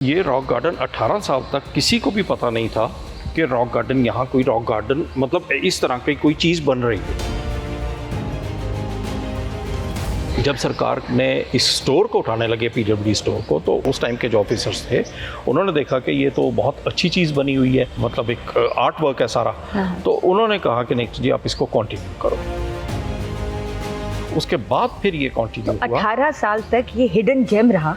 ये rock garden 18 साल तक किसी को भी पता नहीं था कि रॉक गार्डन यहाँ कोई रॉक गार्डन मतलब इस तरह की कोई चीज़ बन रही है। जब सरकार ने इस स्टोर को उठाने लगे पीडब्ल्यूडी स्टोर को, तो उस टाइम के जो ऑफिसर्स थे उन्होंने देखा कि ये तो बहुत अच्छी चीज़ बनी हुई है, मतलब एक आर्ट वर्क है सारा। तो उन्होंने कहा कि नेक्स्ट जी आप इसको कंटिन्यू करो। उसके बाद फिर ये कंटिन्यू हुआ। 18 साल तक ये हिडन जेम रहा।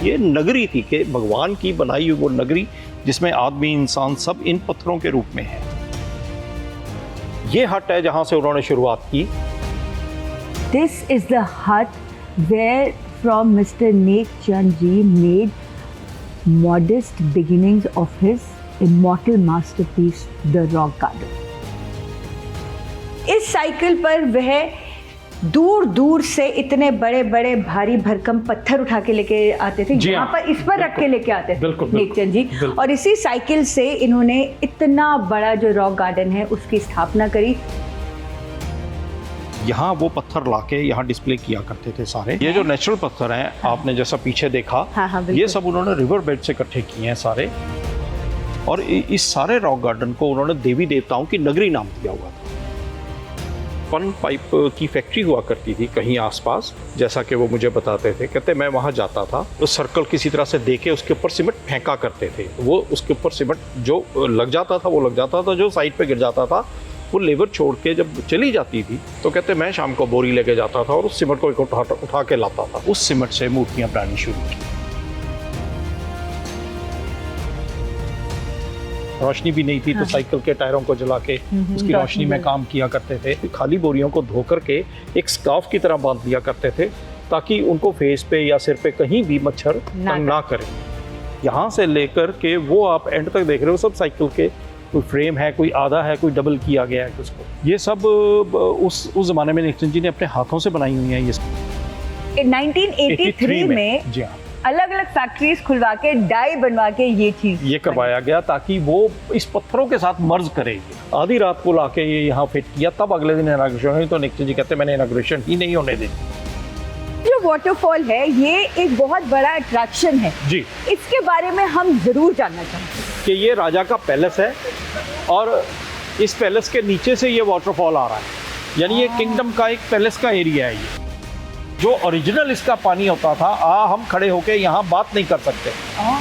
ये नगरी थी कि भगवान की बनाई हुई वो नगरी जिसमें आदमी इंसान सब इन पत्थरों के रूप में है। ये हट है जहां से उन्होंने शुरुआत की। This is the hut where from Mr. Nek Chand ji made modest beginnings of his immortal masterpiece, The Rock Garden. इस साइकिल पर वह दूर दूर से इतने बड़े बड़े भारी भरकम पत्थर उठा के लेके आते थे, यहाँ पर इस पर रख के लेके आते थे नेक चंद जी। और इसी साइकिल से इन्होंने इतना बड़ा जो रॉक गार्डन है उसकी स्थापना करी। यहाँ वो पत्थर लाके यहाँ डिस्प्ले किया करते थे सारे। ये जो नेचुरल पत्थर हैं, आपने जैसा पीछे देखा, ये सब उन्होंने रिवर बेड से इकट्ठे किए हैं सारे। और इस सारे रॉक गार्डन को उन्होंने देवी देवताओं की नगरी नाम दिया हुआ था। फन पाइप की फैक्ट्री हुआ करती थी कहीं आसपास, जैसा कि वो मुझे बताते थे। कहते मैं वहाँ जाता था, उस सर्कल किसी तरह से देके उसके ऊपर सीमेंट फेंका करते थे। वो उसके ऊपर सीमेंट जो लग जाता था वो लग जाता था, जो साइड पे गिर जाता था वो लेबर छोड़ के जब चली जाती थी तो कहते मैं शाम को बोरी लेके जाता था और उस सीमेंट को उठा के लाता था। उस सीमेंट से मूर्तियाँ बनानी शुरू की। रोशनी भी नहीं थी तो साइकिल के टायरों को जला के उसकी रोशनी में काम किया करते थे। खाली बोरियों को धो करके एक स्कार्फ की तरह बांध दिया करते थे ताकि उनको फेस पे या सिर पे कहीं भी मच्छर तंग ना करे। यहाँ से लेकर के वो आप एंड तक देख रहे हो, सब साइकिल के कोई फ्रेम है, कोई आधा है, कोई डबल किया गया है उसको। ये सब उस जमाने में नेक चंद जी ने अपने हाथों से बनाई हुई है। ये 1983 में जी हाँ, अलग अलग फैक्ट्रीज खुलवा के डाई बनवा के ये करवाया गया ताकि वो इस पत्थरों के साथ मर्ज करेगी। आधी रात को लाके ये यहाँ फिट किया, तब अगले दिन इनॉग्रेशन हुई। तो नेक चंद जी कहते मैंने इनॉग्रेशन ही नहीं होने दी। जो वाटरफॉल है ये एक बहुत बड़ा अट्रैक्शन है जी। इसके बारे में हम जरूर जानना चाहते हैं कि ये राजा का पैलेस है और इस पैलेस के नीचे से ये वाटरफॉल आ रहा है, यानी ये किंगडम का एक पैलेस का एरिया है। ये जो ओरिजिनल इसका पानी होता था, हम खड़े होके यहाँ बात नहीं कर सकते,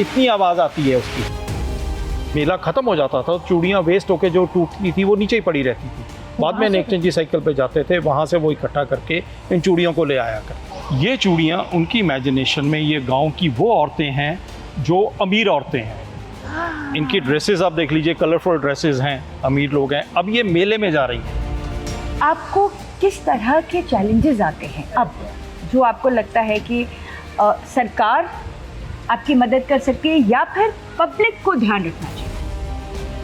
इतनी आवाज़ आती है उसकी। मेला ख़त्म हो जाता था, चूड़ियाँ वेस्ट होके जो टूटती थी वो नीचे ही पड़ी रहती थी। बाद में नेक चंद जी साइकिल पे जाते थे, वहाँ से वो इकट्ठा करके इन चूड़ियों को ले आया कर। ये चूड़ियाँ उनकी इमेजिनेशन में ये गाँव की वो औरतें हैं जो अमीर औरतें हैं। इनकी ड्रेसेस आप देख लीजिए, कलरफुल ड्रेसेस हैं, अमीर लोग हैं। अब ये मेले में जा रही हैं। आपको किस तरह के चैलेंजेस आते हैं अब, जो आपको लगता है कि सरकार आपकी मदद कर सकती है या फिर पब्लिक को ध्यान रखना चाहिए?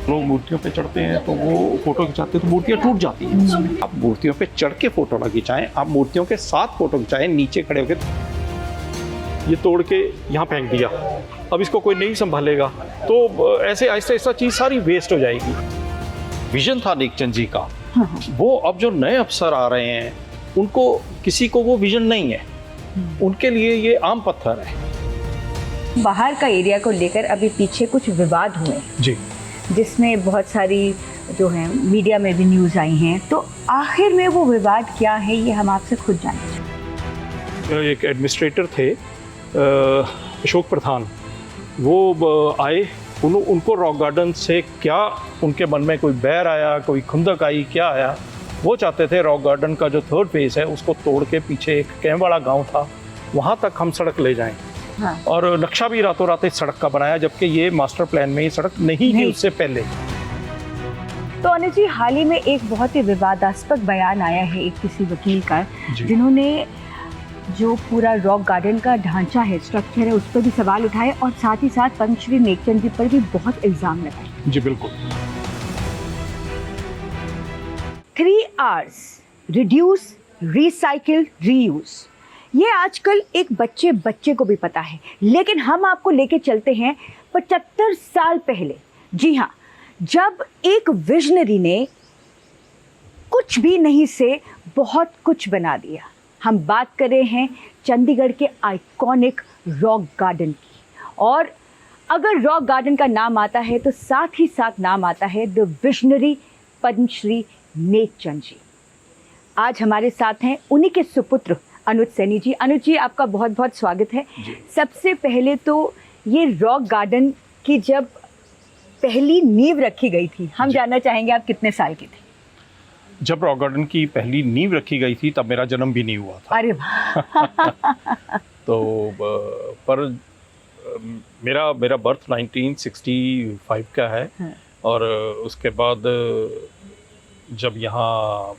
लोग मूर्तियों पे चढ़ते हैं तो वो फोटो खिंचाते हैं तो मूर्तियाँ टूट जाती हैं। आप मूर्तियों पे चढ़ के फोटो ना खिंचाएं, आप मूर्तियों के साथ फोटो खिंचाएं। नीचे खड़े होकर ये तोड़ के यहाँ फेंक दिया, अब इसको कोई नहीं संभालेगा, तो ऐसे आहिस्ता आहिस्ता चीज़ सारी वेस्ट हो जाएगी। विजन था नेक चंद जी का, वो अब जो नए अफसर आ रहे हैं उनको किसी को वो विजन नहीं है, उनके लिए ये आम पत्थर है। बाहर का एरिया को लेकर अभी पीछे कुछ विवाद हुए जी, जिसमें बहुत सारी जो है मीडिया में भी न्यूज़ आई हैं, तो आखिर में वो विवाद क्या है ये हम आपसे खुद जानना चाहते हैं। एक एडमिनिस्ट्रेटर थे अशोक प्रधान, वो आए, उनको रॉक गार्डन से क्या उनके मन में कोई बैर आया, कोई खुंदक आई, क्या आया, वो चाहते थे रॉक गार्डन का जो 3rd फेज है उसको तोड़ के पीछे एक कैंवाड़ा गांव था वहाँ तक हम सड़क ले जाएं। हाँ। और नक्शा भी रातों रात इस सड़क का बनाया, जबकि ये मास्टर प्लान में ये सड़क नहीं थी उससे पहले। तो अनिल जी, हाल ही में एक बहुत ही विवादास्पद बयान आया है एक किसी वकील का, जिन्होंने जो पूरा रॉक गार्डन का ढांचा है, स्ट्रक्चर है, उस पर भी सवाल उठाए और साथ ही साथ पंचश्री नेक चंद जी पर भी बहुत इल्जाम लगाए। जी बिल्कुल। 3 Rs, रिड्यूस, रिसाइकिल, रीयूज, ये आजकल एक बच्चे को भी पता है, लेकिन हम आपको लेके चलते हैं 75 साल पहले। जी हाँ, जब एक विजनरी ने कुछ भी नहीं से बहुत कुछ बना दिया। हम बात कर रहे हैं चंडीगढ़ के आइकॉनिक रॉक गार्डन की। और अगर रॉक गार्डन का नाम आता है तो साथ ही साथ नाम आता है द विजनरी पद्मश्री नेकचंद जी। आज हमारे साथ हैं उन्हीं के सुपुत्र अनुज सैनी जी। अनुज जी, आपका बहुत बहुत स्वागत है। सबसे पहले तो ये रॉक गार्डन की जब पहली नींव रखी गई थी, हम जानना चाहेंगे आप कितने साल के थे? जब रॉक गार्डन की पहली नींव रखी गई थी तब मेरा जन्म भी नहीं हुआ था। अरे वाह। तो पर मेरा बर्थ 1965 का है। और उसके बाद जब यहाँ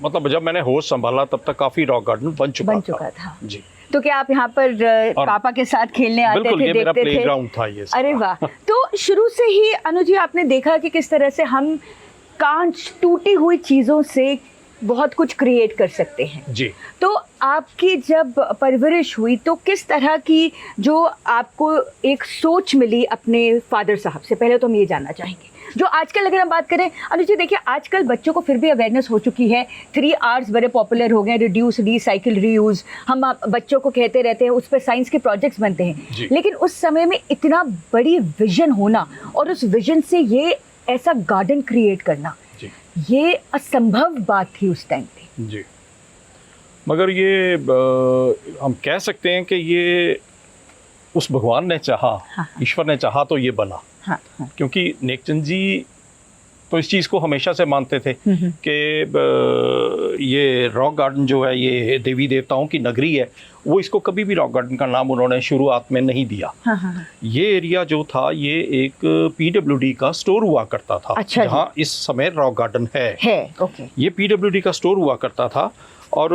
मतलब जब मैंने होश संभाला तब तक काफ़ी रॉक गार्डन बन चुका था। जी। तो क्या आप यहाँ पर पापा के साथ खेलने आते थे, ये मेरा देखते थे? प्लेग्राउंड था ये। अरे वाह। तो शुरू से ही अनुज जी आपने देखा कि किस तरह से हम कांच टूटी हुई चीज़ों से बहुत कुछ क्रिएट कर सकते हैं। जी। तो आपकी जब परवरिश हुई तो किस तरह की जो आपको एक सोच मिली अपने फादर साहब से, पहले तो हम ये जानना चाहेंगे। जो आजकल अगर हम बात करें अनुज जी, देखिए आजकल बच्चों को फिर भी अवेयरनेस हो चुकी है, 3 R's बड़े पॉपुलर हो गए, रिड्यूस, रिसाइकिल, रीयूज। हम बच्चों को कहते रहते हैं, उस पर साइंस के प्रोजेक्ट्स बनते हैं। लेकिन उस समय में इतना बड़ी विजन होना और उस विजन से ये ऐसा गार्डन क्रिएट करना, ये असंभव बात थी उस टाइम पे। जी। मगर ये हम कह सकते हैं कि ये उस भगवान ने चाहा, ईश्वर ने चाहा तो ये बना। क्योंकि नेकचंद जी तो इस चीज़ को हमेशा से मानते थे कि ये रॉक गार्डन जो है ये देवी देवताओं की नगरी है। वो इसको कभी भी रॉक गार्डन का नाम उन्होंने शुरुआत में नहीं दिया। ये एरिया जो था ये एक PWD का स्टोर हुआ करता था। अच्छा, जहाँ इस समय रॉक गार्डन है। ओके। ये PWD का स्टोर हुआ करता था। और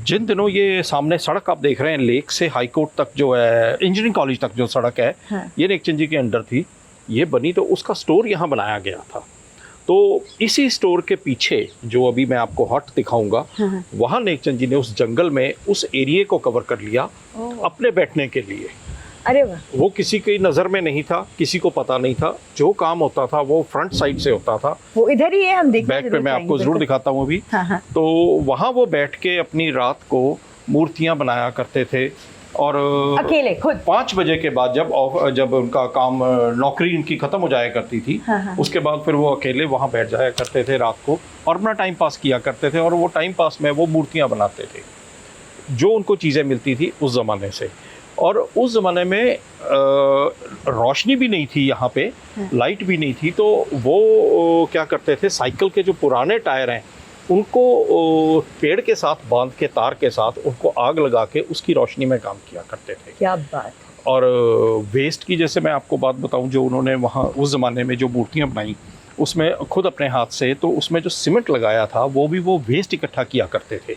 जिन दिनों ये सामने सड़क आप देख रहे हैं लेक से हाई कोर्ट तक जो है, इंजीनियरिंग कॉलेज तक जो सड़क है, ये नेकचंद जी के अंडर थी। ये बनी तो उसका स्टोर यहाँ बनाया गया था। तो इसी स्टोर के पीछे जो अभी मैं आपको हट दिखाऊंगा, वहाँ नेकचंद जी ने उस जंगल में उस एरिया को कवर कर लिया अपने बैठने के लिए। अरे वाह। वो किसी की नज़र में नहीं था, किसी को पता नहीं था। जो काम होता था वो फ्रंट साइड से होता था। वो इधर ही है, हम देख बैक पे मैं आपको जरूर दिखाता हूँ अभी। तो वहाँ वो बैठ के अपनी रात को मूर्तियाँ बनाया करते थे। और अकेले खुद 5 बजे के बाद जब उनका काम, नौकरी उनकी ख़त्म हो जाया करती थी, उसके बाद फिर वो अकेले वहाँ बैठ जाया करते थे रात को और अपना टाइम पास किया करते थे। और वो टाइम पास में वो मूर्तियाँ बनाते थे जो उनको चीज़ें मिलती थी उस ज़माने से। और उस ज़माने में रोशनी भी नहीं थी यहाँ पे, लाइट भी नहीं थी। तो वो क्या करते थे, साइकिल के जो पुराने टायर हैं उनको पेड़ के साथ बांध के, तार के साथ उनको आग लगा के उसकी रोशनी में काम किया करते थे। क्या बात। और वेस्ट की, जैसे मैं आपको बात बताऊं, जो उन्होंने वहाँ उस ज़माने में जो मूर्तियाँ बनाई उसमें खुद अपने हाथ से, तो उसमें जो सीमेंट लगाया था वो भी वो वेस्ट इकट्ठा किया करते थे।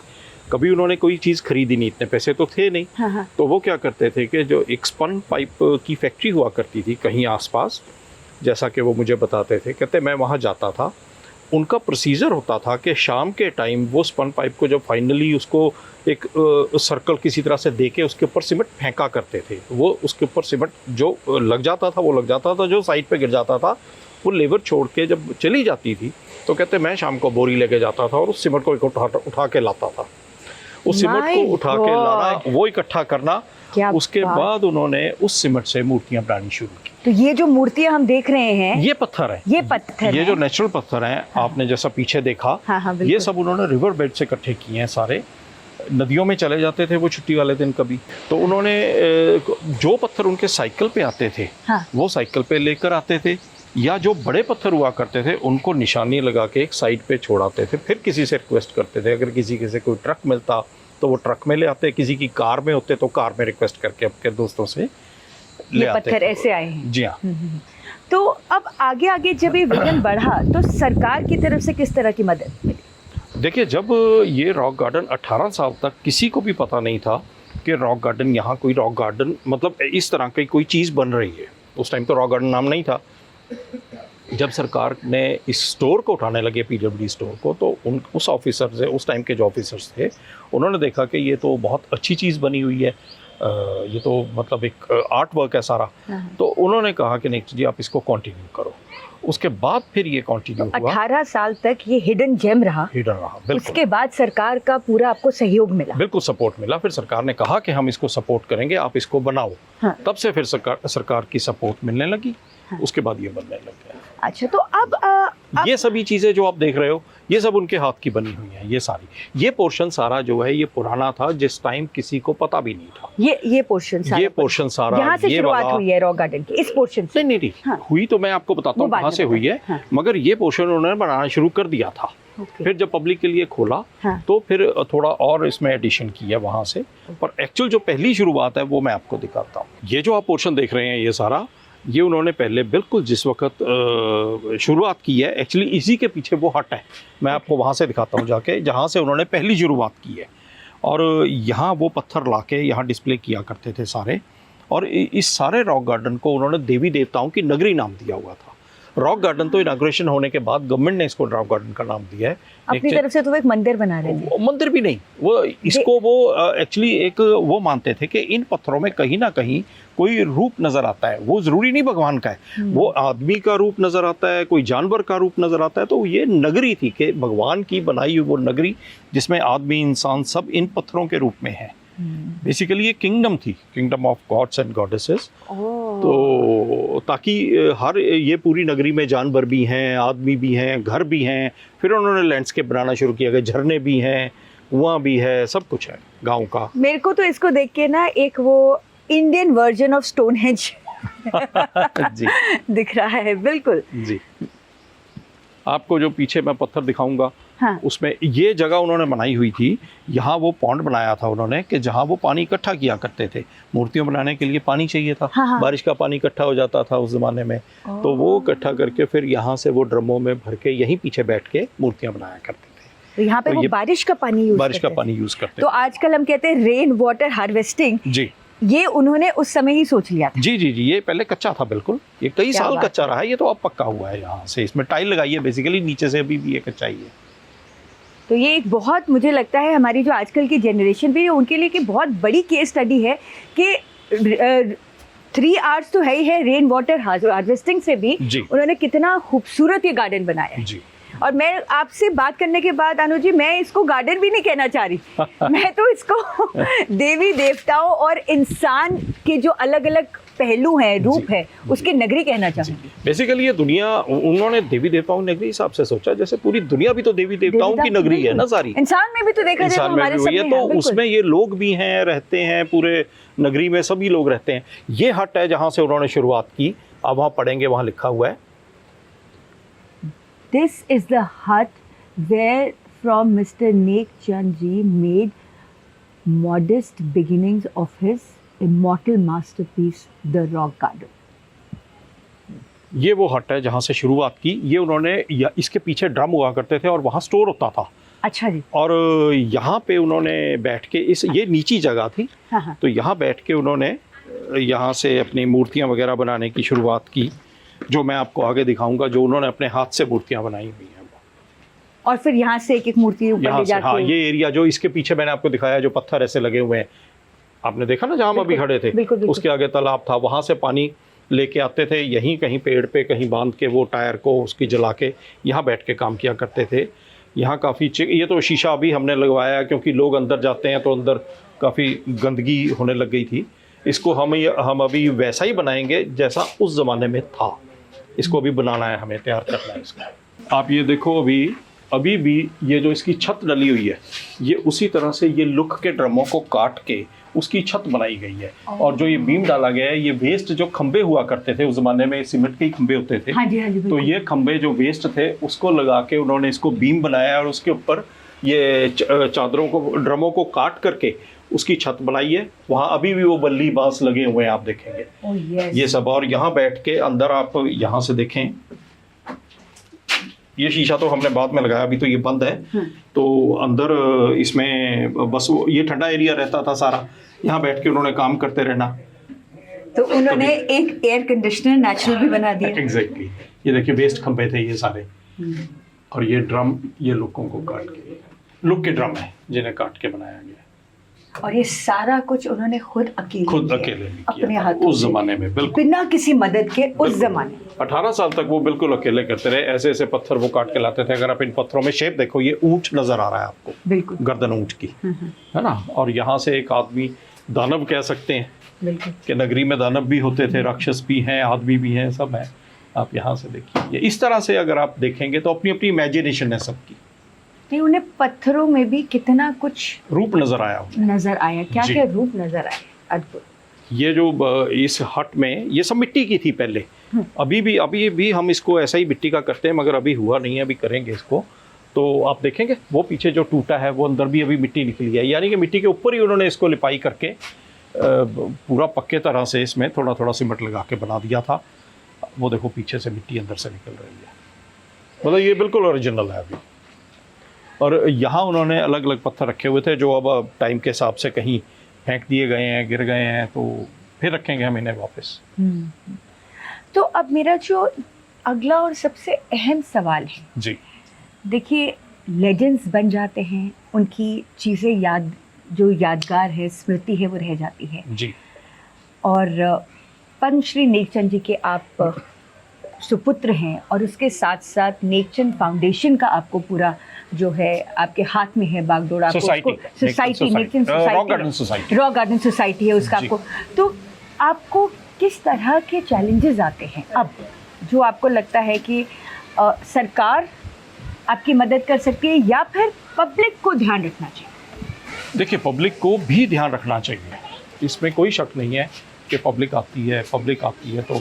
कभी उन्होंने कोई चीज़ खरीदी नहीं, इतने पैसे तो थे नहीं। तो वो क्या करते थे कि जो एक स्पन पाइप की फैक्ट्री हुआ करती थी कहीं आसपास, जैसा कि वो मुझे बताते थे, कहते मैं वहाँ जाता था। उनका प्रोसीजर होता था कि शाम के टाइम वो स्पन पाइप को जब फाइनली उसको एक सर्कल किसी तरह से दे के उसके ऊपर सीमेंट फेंका करते थे। वो उसके ऊपर सीमेंट जो लग जाता था वो लग जाता था, जो साइड पे गिर जाता था वो लेबर छोड़ के जब चली जाती थी तो कहते मैं शाम को बोरी लेके जाता था और उस सीमेंट को उठा के लाता था। उस सीमेंट को उठा के लाना, वो इकट्ठा करना, उसके बाद उन्होंने उस सीमेंट से मूर्तियाँ बनानी शुरू की। तो ये जो मूर्तियाँ हम देख रहे हैं ये पत्थर है, ये जो नेचुरल पत्थर हैं, आपने जैसा पीछे देखा, ये सब उन्होंने रिवर बेड से इकट्ठे किए हैं सारे। नदियों में चले जाते थे वो छुट्टी वाले दिन कभी, तो उन्होंने जो पत्थर उनके साइकिल पे आते थे वो साइकिल पे लेकर आते थे, या जो बड़े पत्थर हुआ करते थे उनको निशानी लगा के एक साइड पे छोड़ाते थे। फिर किसी से रिक्वेस्ट करते थे, अगर किसी से कोई ट्रक मिलता तो वो ट्रक में ले आते, किसी की कार में होते तो कार में रिक्वेस्ट करके अपने दोस्तों से ले आते। पत्थर ऐसे आए हैं। जी हाँ। तो अब आगे आगे जब ये विजन बढ़ा तो सरकार की तरफ से किस तरह की मदद मिली? देखिए, जब ये रॉक गार्डन 18 साल तक किसी को भी पता नहीं था कि रॉक गार्डन, यहाँ कोई रॉक गार्डन मतलब इस तरह की कोई चीज़ बन रही है। उस टाइम तो रॉक गार्डन नाम नहीं था। जब सरकार ने इस स्टोर को उठाने लगे, PWD स्टोर को, तो उस ऑफिसर से, उस टाइम के जो ऑफिसर्स थे, उन्होंने देखा कि ये तो बहुत अच्छी चीज़ बनी हुई है, ये तो मतलब एक आर्ट वर्क है सारा। तो उन्होंने कहा कि नेक्स्ट जी आप इसको कंटिन्यू करो। उसके बाद फिर ये कंटिन्यू हुआ। 18 साल तक ये हिडन जेम रहा। बिल्कुल। उसके बाद सरकार का पूरा आपको सहयोग मिला। बिल्कुल सपोर्ट मिला। फिर सरकार ने कहा कि हम इसको सपोर्ट करेंगे, आप इसको बनाओ। हाँ। तब से फिर सरकार की सपोर्ट मिलने लगी। हाँ। उसके बाद ये बनने लग गया। अच्छा, तो अब ये सभी चीजें जो आप देख रहे हो ये सब उनके हाथ की बनी हुई है। ये सारी, ये पोर्शन सारा जो है ये पुराना था, जिस टाइम किसी को पता भी नहीं था। ये पोर्शन सारा यहाँ से शुरुआत हुई है रॉक गार्डन की, इस पोर्शन से? नहीं हाँ। हुई तो मैं आपको बताता हूँ कहाँ से हुई है। हाँ। मगर ये पोर्शन उन्होंने बनाना शुरू कर दिया था। फिर जब पब्लिक के लिए खोला हाँ। तो फिर थोड़ा और इसमें एडिशन किया वहां से। पर एक्चुअल जो पहली शुरुआत है वो मैं आपको दिखाता हूँ। ये जो आप पोर्शन देख रहे हैं ये सारा, ये उन्होंने पहले बिल्कुल जिस वक्त शुरुआत की है, एक्चुअली इसी के पीछे वो हट है। मैं आपको वहाँ से दिखाता हूँ जाके, जहाँ से उन्होंने पहली शुरुआत की है। और यहाँ वो पत्थर लाके यहाँ डिस्प्ले किया करते थे सारे। और इस सारे रॉक गार्डन को उन्होंने देवी देवताओं की नगरी नाम दिया हुआ था। रॉक गार्डन तो इनॉग्रेशन होने के बाद गवर्नमेंट ने इसको रॉक गार्डन का नाम दिया है। अपनी तरफ से तो वो एक मंदिर बना रहे थे। मंदिर भी नहीं, वो इसको वो एक्चुअली एक वो मानते थे कि इन पत्थरों में कहीं ना कहीं कोई रूप नजर आता है। वो जरूरी नहीं भगवान का है, वो आदमी का रूप नजर आता है, कोई जानवर का रूप नजर आता है। तो ये नगरी थी कि भगवान की बनाई हुई वो नगरी, जिसमें आदमी इंसान सब इन पत्थरों के रूप में है। बेसिकली ये किंगडम थी, kingdom of gods and goddesses. तो ताकि हर ये पूरी नगरी में जानवर भी हैं, आदमी भी हैं, घर भी हैं। फिर उन्होंने लैंडस्केप बनाना शुरू किया, झरने भी हैं, कुआं भी है, सब कुछ है गांव का। मेरे को तो इसको देख के ना एक वो इंडियन वर्जन ऑफ स्टोनहेंज जी दिख रहा है। बिल्कुल जी। आपको जो पीछे मैं पत्थर दिखाऊंगा हाँ। उसमें ये जगह उन्होंने बनाई हुई थी। यहाँ वो पॉन्ड बनाया था उन्होंने कि जहाँ वो पानी इकट्ठा किया करते थे। मूर्तियों बनाने के लिए पानी चाहिए था। हाँ। बारिश का पानी इकट्ठा हो जाता था उस जमाने में। तो वो इकट्ठा करके फिर यहाँ से वो ड्रमों में भर के यहीं पीछे बैठ के मूर्तियाँ बनाया करते थे। तो यहाँ पे वो बारिश का पानी यूज करते। तो आजकल हम कहते हैं रेन वाटर हार्वेस्टिंग। जी, ये उन्होंने उस समय ही सोच लिया था। जी जी जी। ये पहले कच्चा था बिल्कुल, ये कई साल कच्चा रहा है। ये तो अब पक्का हुआ है। यहाँ से इसमें टाइल लगाई है बेसिकली, नीचे से अभी भी ये कच्चा ही है। तो ये एक बहुत, मुझे लगता है हमारी जो आजकल की जनरेशन भी है उनके लिए कि बहुत बड़ी केस स्टडी है कि 3 आवर्स तो है ही है रेन वाटर हार्वेस्टिंग से भी उन्होंने कितना खूबसूरत ये गार्डन बनाया है। और मैं आपसे बात करने के बाद अनु जी, मैं इसको गार्डन भी नहीं कहना चाह रही मैं तो इसको देवी देवताओं और इंसान के जो अलग अलग पहलू हैं, रूप है, उसकी नगरी कहना चाहूंगी। बेसिकली ये दुनिया उन्होंने देवी देवताओं की नगरी हिसाब से सोचा, जैसे पूरी दुनिया भी तो देवी देवताओं की नगरी है ना सारी। इंसान में भी तो देखा जाए तो हमारे सब में तो उसमें ये लोग भी हैं, रहते हैं, पूरे नगरी में सभी लोग रहते हैं। ये हट है जहाँ से उन्होंने शुरुआत की। अब वहाँ पढ़ेंगे, वहाँ लिखा हुआ है, This is the hut where from Mr. Nek Chand ji made modest beginnings of his immortal masterpiece, The Rock Garden. ये वो हट है जहाँ से शुरुआत की। ये उन्होंने इसके पीछे ड्रम हुआ करते थे और वहाँ स्टोर होता था। अच्छा जी। और यहाँ पे उन्होंने बैठ के ये नीची जगह थी। हाँ। तो यहाँ बैठ के उन्होंने यहाँ से अपनी मूर्तियाँ वगैरह बनाने की शुरुआत की, जो मैं आपको आगे दिखाऊंगा, जो उन्होंने अपने हाथ से मूर्तियां बनाई हुई हैं। और फिर यहाँ से एक एक मूर्ति ऊपर ले जाके। हाँ, ये एरिया जो इसके पीछे मैंने आपको दिखाया, जो पत्थर ऐसे लगे हुए हैं, आपने देखा ना जहाँ हम अभी खड़े थे, बिल्कुल। उसके आगे तालाब था, वहां से पानी लेके आते थे, यहीं कहीं पेड़ पे कहीं बांध के वो टायर को उसकी जला के यहाँ बैठ के काम किया करते थे। यहाँ काफ़ी ये तो शीशा अभी हमने लगवाया क्योंकि लोग अंदर जाते हैं तो अंदर काफ़ी गंदगी होने लग गई थी। इसको हम अभी वैसा ही बनाएंगे जैसा उस ज़माने में था। इसको अभी बनाना है, हमें तैयार करना है इसको। आप ये देखो, अभी भी ये जो इसकी छत डली हुई है, ये उसी तरह से ये लुक के ड्रमों को काट के उसकी छत बनाई गई है। और जो ये बीम डाला गया है, ये वेस्ट जो खंबे हुआ करते थे उस जमाने में, सीमेंट के ही खंबे होते थे। हाँ जी, तो ये खंबे जो वेस्ट थे उसको लगा के उन्होंने इसको बीम बनाया और उसके ऊपर ये चादरों को, ड्रमों को काट करके उसकी छत बनाई है। वहाँ अभी भी वो बल्ली बांस लगे हुए हैं, आप देखेंगे ये सब। और यहाँ बैठ के अंदर आप यहाँ से देखें, ये शीशा तो हमने बाद में लगाया, अभी तो ये बंद है। तो अंदर इसमें बस ये ठंडा एरिया रहता था सारा, यहाँ बैठ के उन्होंने काम करते रहना। तो उन्होंने एक एयर कंडीशनर नेचुरल भी बना दिया। एग्जैक्टली। ये देखिए वेस्ट खंभे थे ये सारे, और ये ड्रम, ये लुकों को काट के, लुक के ड्रम है जिन्हें काट के बनाया गया। और ये सारा कुछ उन्होंने खुद अकेले किया अपने था हाथों उस से, जमाने में, बिल्कुल बिना किसी मदद के उस बिल्कुल। जमाने 18 साल तक वो बिल्कुल अकेले करते रहे। ऐसे ऐसे पत्थर वो काट के लाते थे। अगर आप इन पत्थरों में शेप देखो, ये ऊंट नजर आ रहा है आपको, बिल्कुल गर्दन ऊंट की, है ना। और यहाँ से एक आदमी, दानव कह सकते हैं बिल्कुल कि नगरी में दानव भी होते थे, राक्षस भी हैं, आदमी भी हैं, सब हैं। आप यहाँ से देखिए, ये इस तरह से अगर आप देखेंगे तो अपनी अपनी इमेजिनेशन है सबकी। नहीं, उन्हें पत्थरों में भी कितना कुछ रूप नजर आया उन्हें। नजर आया, क्या जी। क्या रूप नजर आए, अद्भुत। ये जो इस हट में, ये सब मिट्टी की थी पहले। अभी भी हम इसको ऐसा ही मिट्टी का करते हैं, मगर अभी हुआ नहीं है, अभी करेंगे इसको। तो आप देखेंगे वो पीछे जो टूटा है वो अंदर भी अभी मिट्टी निकली है, यानी कि मिट्टी के ऊपर ही उन्होंने इसको लिपाई करके पूरा पक्के तरह से इसमें थोड़ा थोड़ा सीमेंट लगा के बना दिया था। वो देखो पीछे से मिट्टी अंदर से निकल रही है, मतलब ये बिल्कुल ओरिजिनल है अभी। और यहाँ उन्होंने अलग अलग पत्थर रखे हुए थे जो अब टाइम के हिसाब से कहीं फेंक दिए गए हैं, गिर गए हैं, तो फिर रखेंगे हम इन्हें वापस। तो अब मेरा जो अगला और सबसे अहम सवाल है, जी देखिए लेजेंड्स बन जाते हैं, उनकी चीज़ें जो यादगार है, स्मृति है, वो रह जाती है। जी। और पद्मश्री नेकचंद जी के आप सुपुत्र हैं, और उसके साथ साथ नेकचंद फाउंडेशन का आपको पूरा जो है आपके हाथ में है बागडोर, आपको society, Nek Chand rock garden society, rock garden society है उसका जी। आपको। तो आपको किस तरह के चैलेंजेस आते हैं अब, जो आपको लगता है कि सरकार आपकी मदद कर सकती है, या फिर पब्लिक को ध्यान रखना चाहिए? देखिए पब्लिक को भी ध्यान रखना चाहिए, इसमें कोई शक नहीं है कि पब्लिक आती है तो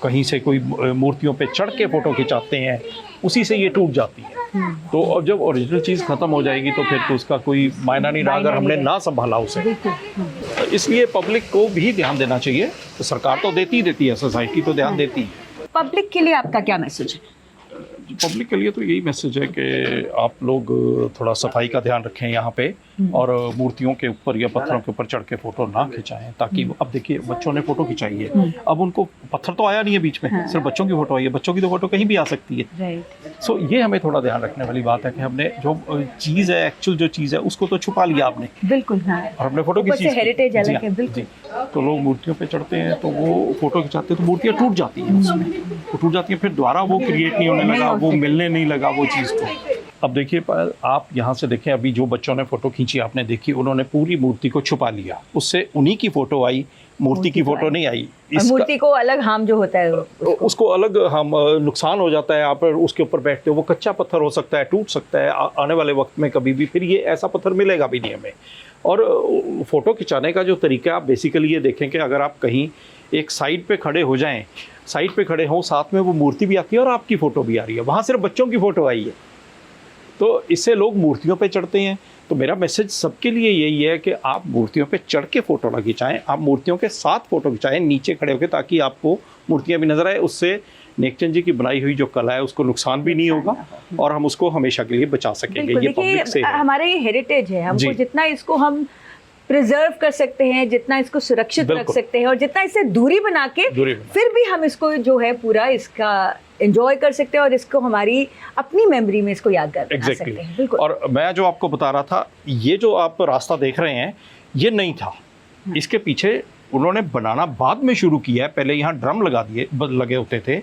कहीं से कोई मूर्तियों पे चढ़ के फ़ोटो खिंचाते हैं, उसी से ये टूट जाती है। तो अब जब ओरिजिनल चीज़ ख़त्म हो जाएगी तो फिर तो उसका कोई मायना नहीं रहा अगर हमने ना संभाला उसे। इसलिए पब्लिक को भी ध्यान देना चाहिए। तो सरकार तो देती है, सोसाइटी तो ध्यान देती है। पब्लिक के लिए आपका क्या मैसेज है? पब्लिक के लिए तो यही मैसेज है कि आप लोग थोड़ा सफाई का ध्यान रखें यहाँ पे, और मूर्तियों के ऊपर या पत्थरों के ऊपर चढ़ के फोटो ना खिंचाएं, ताकि अब देखिए बच्चों ने फोटो खिंचाई है, अब उनको पत्थर तो आया नहीं है बीच में, सिर्फ बच्चों की फोटो आई है, बच्चों की तो फोटो कहीं भी आ सकती है। सो ये हमें थोड़ा ध्यान रखने वाली बात है कि हमने जो चीज़ है, एक्चुअल जो चीज़ है, उसको तो छुपा लिया आपने, बिल्कुल हाँ। और हमने फोटो की चीज़ हेरिटेज जी अलग हाँ, है, बिल्कुल। तो लोग मूर्तियों पे चढ़ते हैं तो वो फोटो खिंचाते हैं तो मूर्तियाँ टूट जाती हैं उसमें, वो टूट जाती हैं, फिर दोबारा वो क्रिएट नहीं होने लगा, वो मिलने नहीं लगा वो चीज़ को। अब देखिए आप यहाँ से देखें, अभी जो बच्चों ने फोटो खींची आपने देखी, उन्होंने पूरी मूर्ति को छुपा लिया, उससे उन्हीं की फोटो आई, मूर्ति की फोटो नहीं आई। मूर्ति को अलग हार्म जो होता है उसको अलग हम नुकसान हो जाता है। आप उसके ऊपर बैठते हो, वो कच्चा पत्थर हो सकता है, टूट सकता है आने वाले वक्त में कभी भी, फिर ये ऐसा पत्थर मिलेगा भी नहीं हमें। और फोटो खिंचाने का जो तरीका आप बेसिकली ये देखें कि अगर आप कहीं एक साइड पे खड़े हो जाएं, साइड पे खड़े हों, साथ में वो मूर्ति भी आती है और आपकी फ़ोटो भी आ रही है, वहाँ सिर्फ बच्चों की फ़ोटो आई है, तो इससे लोग मूर्तियों पे चढ़ते हैं। तो मेरा मैसेज सबके लिए यही है कि आप मूर्तियों पे चढ़ के फ़ोटो ना खिंचाएं, आप मूर्तियों के साथ फ़ोटो खिंचाएं नीचे खड़े होकर, ताकि आपको मूर्तियाँ भी नजर आए। उससे नेकचंद जी की बनाई हुई जो कला है उसको नुकसान भी नहीं होगा और हम उसको हमेशा के लिए बचा सकेंगे। ये पब्लिक से हमारे ये हेरिटेज है, हमको जितना इसको हम प्रिजर्व कर सकते हैं, जितना इसको सुरक्षित रख सकते हैं, और जितना इससे दूरी बना के फिर भी हम इसको जो है पूरा इसका एंजॉय कर सकते हैं और इसको हमारी अपनी मेमोरी में इसको यादगार बना सकते हैं। बिल्कुल। और मैं जो आपको बता रहा था, ये जो आप रास्ता देख रहे हैं ये नहीं था, इसके पीछे उन्होंने बनाना बाद में शुरू किया है। पहले यहाँ ड्रम लगे होते थे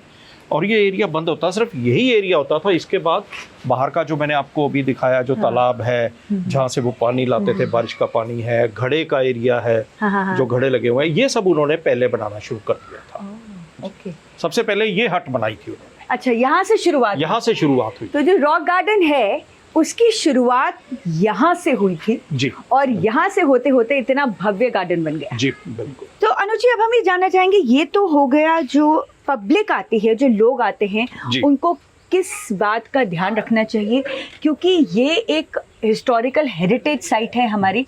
और ये एरिया बंद होता, सिर्फ यही एरिया होता था। इसके बाद बाहर का जो मैंने आपको अभी दिखाया, जो तालाब है जहाँ से वो पानी लाते थे, बारिश का पानी है, घड़े का एरिया है, जो घड़े लगे हुए हैं, ये सब उन्होंने पहले बनाना शुरू कर दिया था। ओके। सबसे पहले ये हट बनाई थी उन्होंने। अच्छा, यहाँ से शुरुआत हुई। तो जो रॉक गार्डन है उसकी शुरुआत यहाँ से हुई थी जी, और यहाँ से होते होते इतना भव्य गार्डन बन गया। जी बिल्कुल। तो अनुज जी, अब हम ये जानना चाहेंगे, ये तो हो गया जो पब्लिक आती है, जो लोग आते हैं, उनको किस बात का ध्यान रखना चाहिए, क्योंकि ये एक हिस्टोरिकल हेरिटेज साइट है हमारी।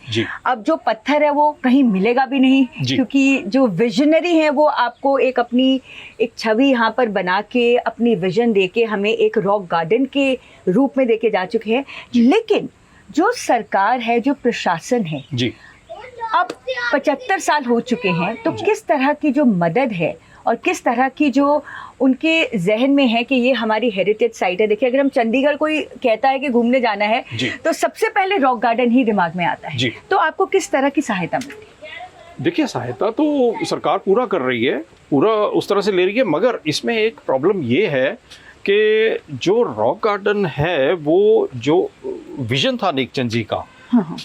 अब जो पत्थर है वो कहीं मिलेगा भी नहीं, क्योंकि जो विजनरी है वो आपको अपनी एक छवि यहाँ पर बना के, अपनी विजन देके हमें एक रॉक गार्डन के रूप में देके जा चुके हैं। लेकिन जो सरकार है, जो प्रशासन है, अब 75 साल हो चुके हैं, तो किस तरह की जो मदद है और किस तरह की जो उनके जहन में है कि ये हमारी हेरिटेज साइट है। देखिए, अगर हम चंडीगढ़ कोई कहता है कि घूमने जाना है तो सबसे पहले रॉक गार्डन ही दिमाग में आता है। तो आपको किस तरह की सहायता मिलती है? देखिए, सहायता तो सरकार पूरा कर रही है, पूरा उस तरह से ले रही है, मगर इसमें एक प्रॉब्लम ये है कि जो रॉक गार्डन है वो जो विजन था नेकचंद जी का,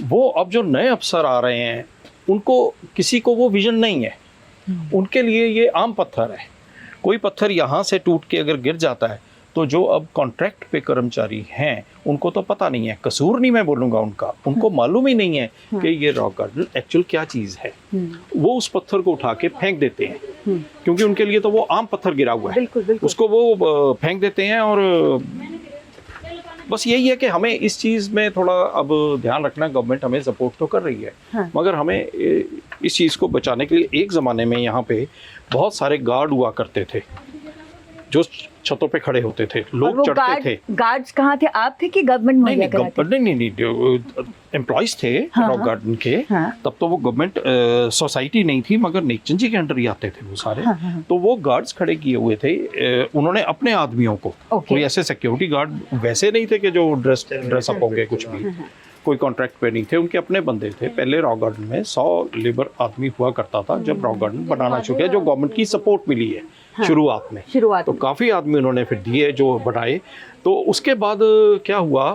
वो अब जो नए अफसर आ रहे हैं उनको किसी को वो विजन नहीं है। उनके लिए ये आम पत्थर है। कोई पत्थर यहाँ से टूट के अगर गिर जाता है तो जो अब कॉन्ट्रैक्ट पे कर्मचारी हैं उनको तो पता नहीं है, कसूर नहीं मैं बोलूँगा उनका, उनको मालूम ही नहीं है कि ये रॉक गार्डन एक्चुअल क्या चीज़ है। वो उस पत्थर को उठा के फेंक देते हैं क्योंकि उनके लिए तो वो आम पत्थर गिरा हुआ है। बिल्कुल, बिल्कुल। उसको वो फेंक देते हैं। और बस यही है कि हमें इस चीज़ में थोड़ा अब ध्यान रखना। गवर्नमेंट हमें सपोर्ट तो कर रही है, मगर हमें इस चीज़ को बचाने के लिए एक ज़माने में यहाँ पे बहुत सारे गार्ड हुआ करते थे जो छतों पे खड़े होते थे, लोग चढ़ते थे। गार्ड्स कहाँ थे? आप थे कि गवर्नमेंट मुहैया कराती? नहीं, एम्प्लॉइज थे रॉक गार्डन के। तब तो वो गवर्नमेंट सोसाइटी नहीं थी, मगर नेकचंद जी के अंडर ही आते थे वो सारे। तो वो गार्ड्स खड़े किए हुए थे, उन्होंने अपने आदमियों को, कोई ऐसे सिक्योरिटी गार्ड वैसे नहीं थे कि जो ड्रेसअप होंगे कुछ भी, कोई कॉन्ट्रैक्ट पे नहीं थे, उनके अपने बंदे थे। पहले रॉक गार्डन में 100 लेबर आदमी हुआ करता था जब रॉक गार्डन बनाना शुरू किया, जो गवर्नमेंट की सपोर्ट मिली है शुरुआत में। तो काफ़ी आदमी उन्होंने फिर दिए जो बनाए। तो उसके बाद क्या हुआ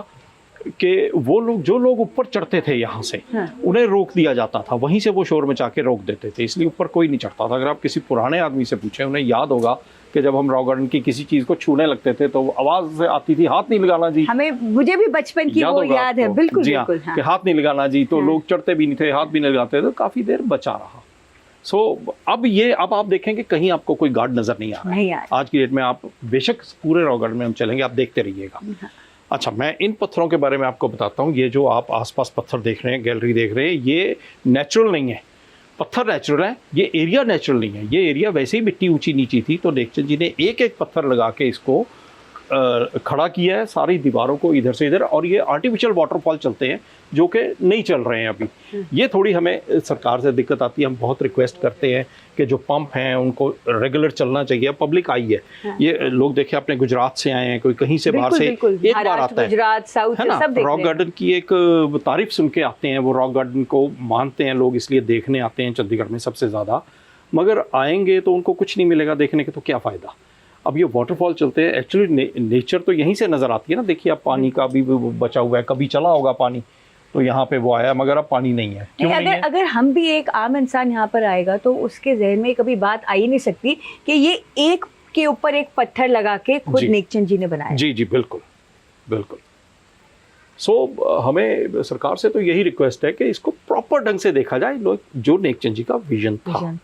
कि वो लोग, जो लोग ऊपर चढ़ते थे यहाँ से, उन्हें रोक दिया जाता था, वहीं से वो शोर मचा के रोक देते थे, इसलिए ऊपर कोई नहीं चढ़ता था। अगर आप किसी पुराने आदमी से पूछें, उन्हें याद होगा कि जब हम रॉक गार्डन की किसी चीज़ को छूने लगते थे तो आवाज़ आती थी, हाथ नहीं लगाना जी। मुझे भी बचपन की वो याद है। बिल्कुल, जी हाँ, कि हाथ नहीं लगाना जी। तो लोग चढ़ते भी नहीं थे, हाथ भी नहीं लगाते थे, काफ़ी देर बचा रहा। अब आप देखें कि कहीं आपको कोई गार्ड नजर नहीं आ रहा है। आज की डेट में आप बेशक पूरे रॉक गार्डन में हम चलेंगे, आप देखते रहिएगा। अच्छा, मैं इन पत्थरों के बारे में आपको बताता हूँ। ये जो आप आसपास पत्थर देख रहे हैं, गैलरी देख रहे हैं, ये नेचुरल नहीं है। पत्थर नेचुरल है, ये एरिया नेचुरल नहीं है। ये एरिया वैसे ही मिट्टी ऊंची नीची थी, तो नेकचंद जी ने एक एक पत्थर लगा के इसको खड़ा किया है, सारी दीवारों को इधर से इधर। और ये आर्टिफिशियल वाटरफॉल चलते हैं जो कि नहीं चल रहे हैं अभी। ये थोड़ी हमें सरकार से दिक्कत आती है। हम बहुत रिक्वेस्ट करते हैं कि जो पंप हैं उनको रेगुलर चलना चाहिए। पब्लिक आई है, ये लोग देखे अपने गुजरात से आए हैं, कोई कहीं से बाहर से एक बार आता है, गुजरात, साउथ है ना। रॉक गार्डन की एक तारीफ सुन के आते हैं, वो रॉक गार्डन को मानते हैं लोग, इसलिए देखने आते हैं चंडीगढ़ में सबसे ज़्यादा। मगर आएंगे तो उनको कुछ नहीं मिलेगा देखने के, तो क्या फ़ायदा। अब ये वाटरफॉल चलते हैं, एक्चुअली नेचर तो यहीं से नज़र आती है ना। देखिए, अब पानी का भी बचा हुआ है, कभी चला होगा पानी तो यहाँ पे वो आया, मगर अब पानी नहीं है। क्यों नहीं है? अगर हम भी, एक आम इंसान यहाँ पर आएगा तो उसके जहन में कभी बात आ ही नहीं सकती कि ये एक के ऊपर एक पत्थर लगा के खुद नेकचंद जी ने बनाया। जी जी, बिल्कुल बिल्कुल। हमें सरकार से तो यही रिक्वेस्ट है कि इसको प्रॉपर ढंग से देखा जाए, जो नेकचंद जी का विजन था।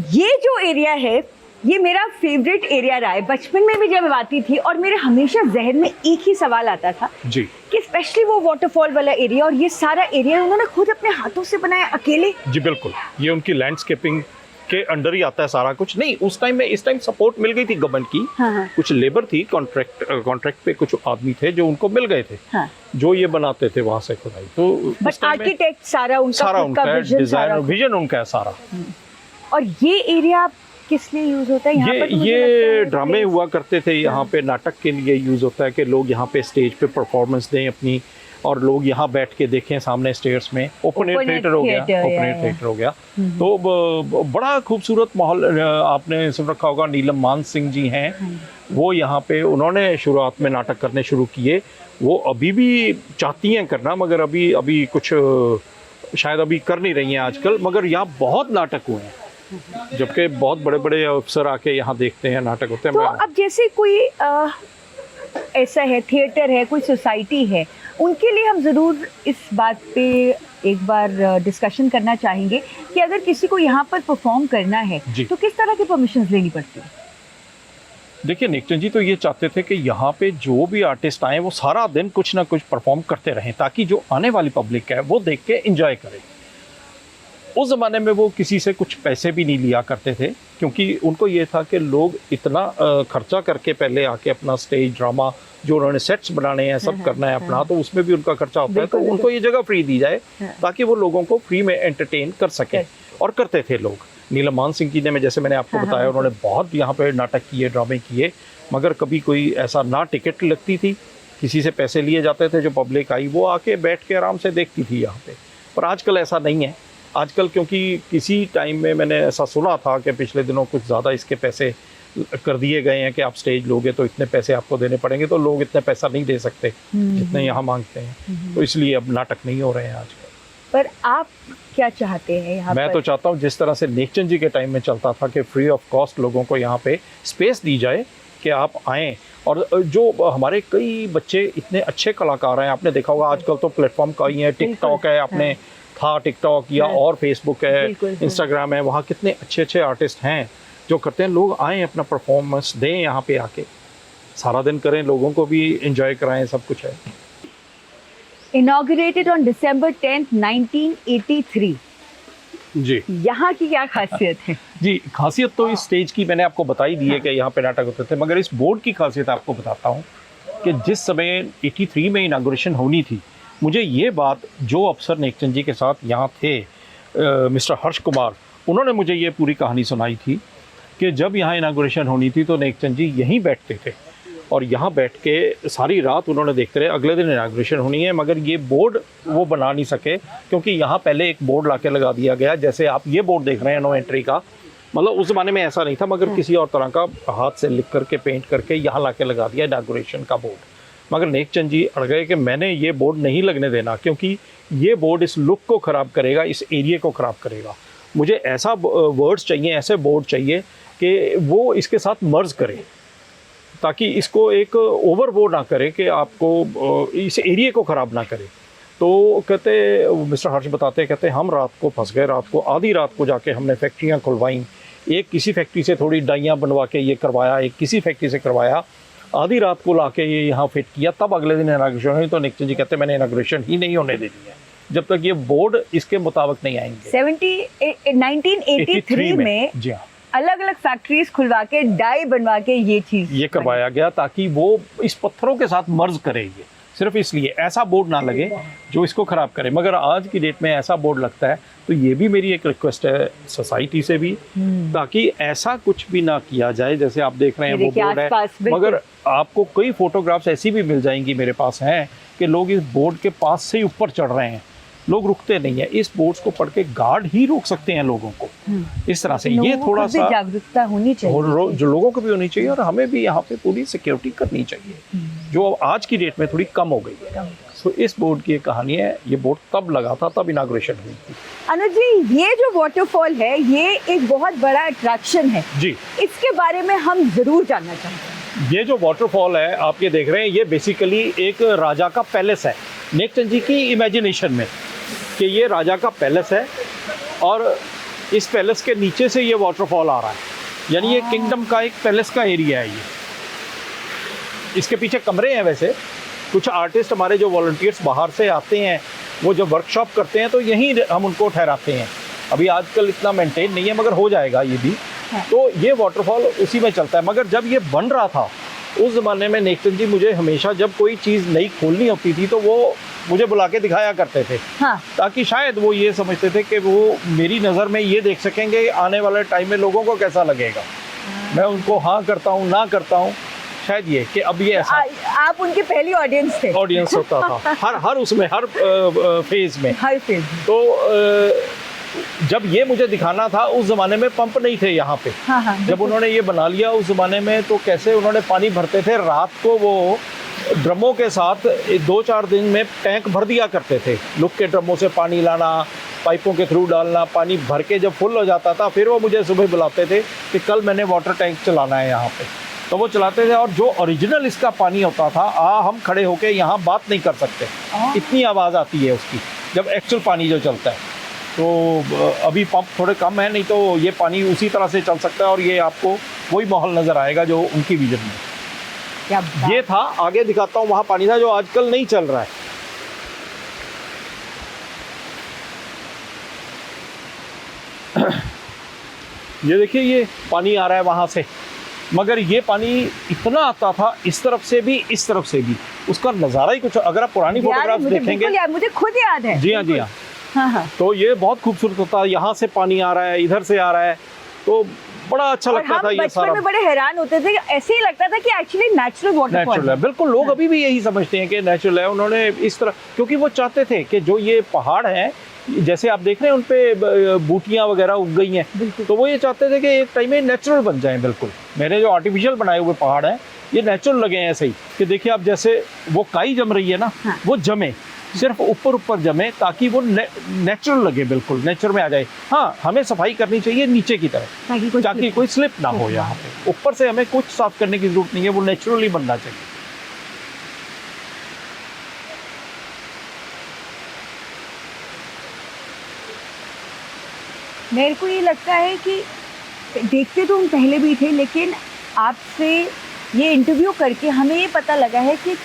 ये जो एरिया है, ये मेरा फेवरेट एरिया रहा है। बचपन में भी जब मैं आती थी और मेरे हमेशा जहन में एक ही सवाल आता था जी, कि स्पेशली वो वाटरफॉल वाला एरिया, और ये सारा एरिया उन्होंने खुद अपने हाथों से बनाया अकेले। जी बिल्कुल, ये उनकी लैंडस्केपिंग के अंडर ही आता है सारा कुछ। नहीं, उस टाइम में, इस टाइम सपोर्ट मिल गई थी गवर्नमेंट की। कुछ लेबर थी, कॉन्ट्रैक्ट पे कुछ आदमी थे जो उनको मिल गए थे, जो ये बनाते थे वहां से खुदाई। तो बट आर्किटेक्ट सारा उनका डिजाइन, विजन उनका है सारा। और ये एरिया किस लिए यूज होता है यहाँ पर? ये ड्रामे हुआ करते थे यहाँ पे, नाटक के लिए यूज होता है कि लोग यहाँ पे स्टेज पे परफॉर्मेंस दें अपनी, और लोग यहाँ बैठ के देखें सामने स्टेयर्स में। ओपन एयर थिएटर हो गया, ओपन एयर थिएटर हो गया। तो बड़ा खूबसूरत माहौल। आपने सुन रखा होगा, नीलम मान सिंह जी हैं, वो यहाँ पे, उन्होंने शुरुआत में नाटक करने शुरू किए। वो अभी भी चाहती हैं करना, मगर अभी कुछ शायद अभी कर नहीं रही हैं आजकल। मगर यहाँ बहुत नाटक हुए हैं, जबकि बहुत बड़े बड़े अफसर आके यहाँ देखते हैं, नाटक होते हैं। तो अब जैसे कोई ऐसा है, थिएटर है, कोई सोसाइटी है, उनके लिए हम ज़रूर इस बात पे एक बार डिस्कशन करना चाहेंगे कि अगर किसी को यहाँ पर परफॉर्म करना है तो किस तरह की परमिशंस लेनी पड़ती है? देखिए, नेकचंद जी तो ये चाहते थे कि यहाँ पे जो भी आर्टिस्ट आए वो सारा दिन कुछ ना कुछ परफॉर्म करते रहें, ताकि जो आने वाली पब्लिक है वो देख के एंजॉय करे। उस ज़माने में वो किसी से कुछ पैसे भी नहीं लिया करते थे, क्योंकि उनको ये था कि लोग इतना खर्चा करके पहले आके अपना स्टेज ड्रामा जो उन्होंने सेट्स बनाने हैं, सब करना है अपना, तो उसमें भी उनका खर्चा होता है, तो उनको ये जगह फ्री दी जाए ताकि वो लोगों को फ्री में एंटरटेन कर सकें, और करते थे लोग। नीलम मान सिंह जी ने, जैसे मैंने आपको बताया, उन्होंने बहुत यहाँ पे नाटक किए, ड्रामे किए, मगर कभी कोई ऐसा ना टिकट लगती थी, किसी से पैसे लिए जाते थे, जो पब्लिक आई वो आके बैठ के आराम से देखती थी यहाँ पे। पर आजकल ऐसा नहीं है। आजकल क्योंकि किसी टाइम में मैंने ऐसा सुना था कि पिछले दिनों कुछ ज़्यादा इसके पैसे कर दिए गए हैं कि आप स्टेज लोगे तो इतने पैसे आपको देने पड़ेंगे, तो लोग इतने पैसा नहीं दे सकते जितने यहाँ मांगते हैं, तो इसलिए अब नाटक नहीं हो रहे हैं आजकल। पर आप क्या चाहते हैं यहाँ मैं पर? तो चाहता हूँ जिस तरह से नेकचंद जी के टाइम में चलता था कि फ्री ऑफ कॉस्ट लोगों को यहाँ पे स्पेस दी जाए कि आप आएँ, और जो हमारे कई बच्चे इतने अच्छे कलाकार हैं, आपने देखा होगा आजकल तो प्लेटफॉर्म का ही है, टिकटॉक है, आपने था टिकटॉक या और फेसबुक है, इंस्टाग्राम है, वहाँ कितने अच्छे अच्छे आर्टिस्ट हैं जो करते हैं। लोग आएँ, अपना परफॉर्मेंस दें, यहाँ पे आके सारा दिन करें, लोगों को भी एंजॉय कराएं, सब कुछ है। Inaugurated on December 10th, 1983। जी, यहाँ की क्या खासियत है? जी, खासियत तो इस स्टेज की मैंने आपको बताई दी है कि यहाँ पे नाटक होते थे, मगर इस बोर्ड की खासियत आपको बताता हूँ कि जिस समय 83 में इनागुरेशन होनी थी, मुझे ये बात जो अफसर नेकचंद जी के साथ यहाँ थे, मिस्टर हर्ष कुमार, उन्होंने मुझे ये पूरी कहानी सुनाई थी कि जब यहाँ इनागुरेशन होनी थी तो नेकचंद जी यहीं बैठते थे, और यहाँ बैठ के सारी रात उन्होंने देखते रहे। अगले दिन इनाग्रेशन होनी है, मगर ये बोर्ड वो बना नहीं सके, क्योंकि यहाँ पहले एक बोर्ड लाके लगा दिया गया, जैसे आप ये बोर्ड देख रहे हैं नो एंट्री का, मतलब उस ज़माने में ऐसा नहीं था, मगर किसी और तरह का हाथ से लिख करके पेंट करके यहाँ लाके लगा दिया इनाग्रेशन का बोर्ड। मगर नेकचंद जी अड़ गए कि मैंने ये बोर्ड नहीं लगने देना, क्योंकि ये बोर्ड इस लुक को ख़राब करेगा, इस एरिए को ख़राब करेगा। मुझे ऐसा वर्ड्स चाहिए, ऐसे बोर्ड चाहिए कि वो इसके साथ मर्ज करे, ताकि इसको एक ओवरबोर्ड ना करे कि आपको इस एरिया को ख़राब ना करे। तो कहते, मिस्टर हर्ष बताते, कहते हम रात को फंस गए, रात को आधी रात को जाके हमने फैक्ट्रियाँ खुलवाईं, एक किसी फैक्ट्री से थोड़ी डाइयाँ बनवा के ये करवाया, एक किसी फैक्ट्री से करवाया, आधी रात को लाके ये यहाँ फिट किया, तब अगले दिन इनाग्रेशन हुई। तो नेकचंद जी कहते मैंने इनाग्रेशन ही नहीं होने देनी है जब तक ये बोर्ड इसके मुताबिक नहीं आएंगे। 1983 में जी हाँ, अलग अलग फैक्ट्रीज खुलवा के डाई बनवा के ये करवाया गया, ताकि वो इस पत्थरों के साथ मर्ज करे, ये सिर्फ इसलिए ऐसा बोर्ड ना लगे जो इसको ख़राब करे। मगर आज की डेट में ऐसा बोर्ड लगता है, तो ये भी मेरी एक रिक्वेस्ट है सोसाइटी से भी, ताकि ऐसा कुछ भी ना किया जाए। जैसे आप देख रहे हैं वो बोर्ड है, मगर आपको कई फोटोग्राफ्स ऐसी भी मिल जाएंगी, मेरे पास हैं, कि लोग इस बोर्ड के पास से ही ऊपर चढ़ रहे हैं, लोग रुकते नहीं है। इस बोर्ड्स को पढ़ के गार्ड ही रोक सकते हैं लोगों को। इस तरह से ये थोड़ा सा जागरूकता होनी चाहिए, जो लोगों को भी होनी चाहिए, और हमें भी यहाँ पे पूरी सिक्योरिटी करनी चाहिए, जो आज की डेट में थोड़ी कम हो गई है। तो इस बोर्ड की एक कहानी है, ये बोर्ड तब लगा था, तब इनाग्रेशन हुई थी। अनुज जी, ये जो वाटरफॉल है, ये एक बहुत बड़ा अट्रैक्शन है जी, इसके बारे में हम जरूर जानना चाहते हैं। ये जो वाटरफॉल है आप ये देख रहे हैं, ये बेसिकली एक राजा का पैलेस है, नेकचंद जी की इमेजिनेशन में कि ये राजा का पैलेस है, और इस पैलेस के नीचे से ये वाटरफॉल आ रहा है, यानी ये किंगडम का एक पैलेस का एरिया है। ये इसके पीछे कमरे हैं। वैसे कुछ आर्टिस्ट हमारे जो वॉलंटियर्स बाहर से आते हैं, वो जो वर्कशॉप करते हैं, तो यहीं हम उनको ठहराते हैं। अभी आजकल इतना मेंटेन नहीं है, मगर हो जाएगा ये भी। तो ये वाटरफॉल उसी में चलता है। मगर जब ये बन रहा था उस ज़माने में नेकचंद जी मुझे हमेशा जब कोई चीज़ नई खोलनी होती थी तो वो मुझे बुला के दिखाया करते थे, ताकि शायद वो ये समझते थे कि वो मेरी नज़र में ये देख सकेंगे आने वाले टाइम में लोगों को कैसा लगेगा। मैं उनको हाँ करता हूँ ना करता हूँ, शायद ये कि अब ये ऐसा आप उनकी पहली ऑडियंस थे। ऑडियंस होता था हर उसमें, हर फेज में, हर फेज। तो जब ये मुझे दिखाना था, उस ज़माने में पंप नहीं थे यहाँ पे। जब उन्होंने ये बना लिया उस ज़माने में, तो कैसे उन्होंने पानी भरते थे, रात को वो ड्रमों के साथ 2-4 दिन में टैंक भर दिया करते थे। लुक के ड्रमों से पानी लाना, पाइपों के थ्रू डालना, पानी भर के जब फुल हो जाता था, फिर वो मुझे सुबह बुलाते थे कि कल मैंने वाटर टैंक चलाना है यहाँ पे। तो वो चलाते थे, और जो ओरिजिनल इसका पानी होता था, हम खड़े होके यहाँ बात नहीं कर सकते, इतनी आवाज़ आती है उसकी जब एक्चुअल पानी जो चलता है। तो अभी पंप थोड़े कम है, नहीं तो ये पानी उसी तरह से चल सकता है, और ये आपको वही माहौल नज़र आएगा जो उनकी विजन में। ये था, आगे दिखाता हूँ, वहाँ पानी था जो आजकल नहीं चल रहा है। ये देखिए ये पानी आ रहा है वहाँ से, मगर ये पानी इतना आता था इस तरफ से भी इस तरफ से भी, उसका नज़ारा ही कुछ। अगर आप पुरानी फोटोग्राफ देखेंगे, मुझे खुद याद है। जी हाँ जी हाँ, हाँ। तो ये बहुत खूबसूरत होता है। यहाँ से पानी आ रहा है, इधर से आ रहा है, तो बड़ा अच्छा लगता था ये सारा। बचपन में बड़े हैरान होते थे, ऐसे ही लगता था कि एक्चुअली नेचुरल वाटरफॉल है। बिल्कुल, लोग अभी भी यही समझते हैं कि नेचुरल है। उन्होंने इस तरह, क्योंकि वो चाहते थे कि जो ये पहाड़ हैं, जैसे आप देख रहे हैं उन पे बूटियां वगैरह उग गई हैं, तो वो ये चाहते थे कि एक टाइम में नेचुरल बन जाएं। बिल्कुल, मेरे जो आर्टिफिशियल बनाए हुए पहाड़ हैं ये नेचुरल लगे हैं ऐसे ही, कि देखिए आप जैसे वो काई जम रही है ना, हाँ। वो जमे, सिर्फ ऊपर जमे, ताकि वो नेचुरल लगे, बिल्कुल नेचर में आ जाए। हाँ, हमें सफाई करनी चाहिए नीचे की तरफ, ताकि कोई स्लिप ना हो। यहाँ पे ऊपर से हमें कुछ साफ करने की जरूरत नहीं है, वो नेचुरली बनना चाहिए। मेरे को ये लगता है कि देखते तो हम पहले भी थे, लेकिन आपसे ये इंटरव्यू करके हमें ये पता लगा है कि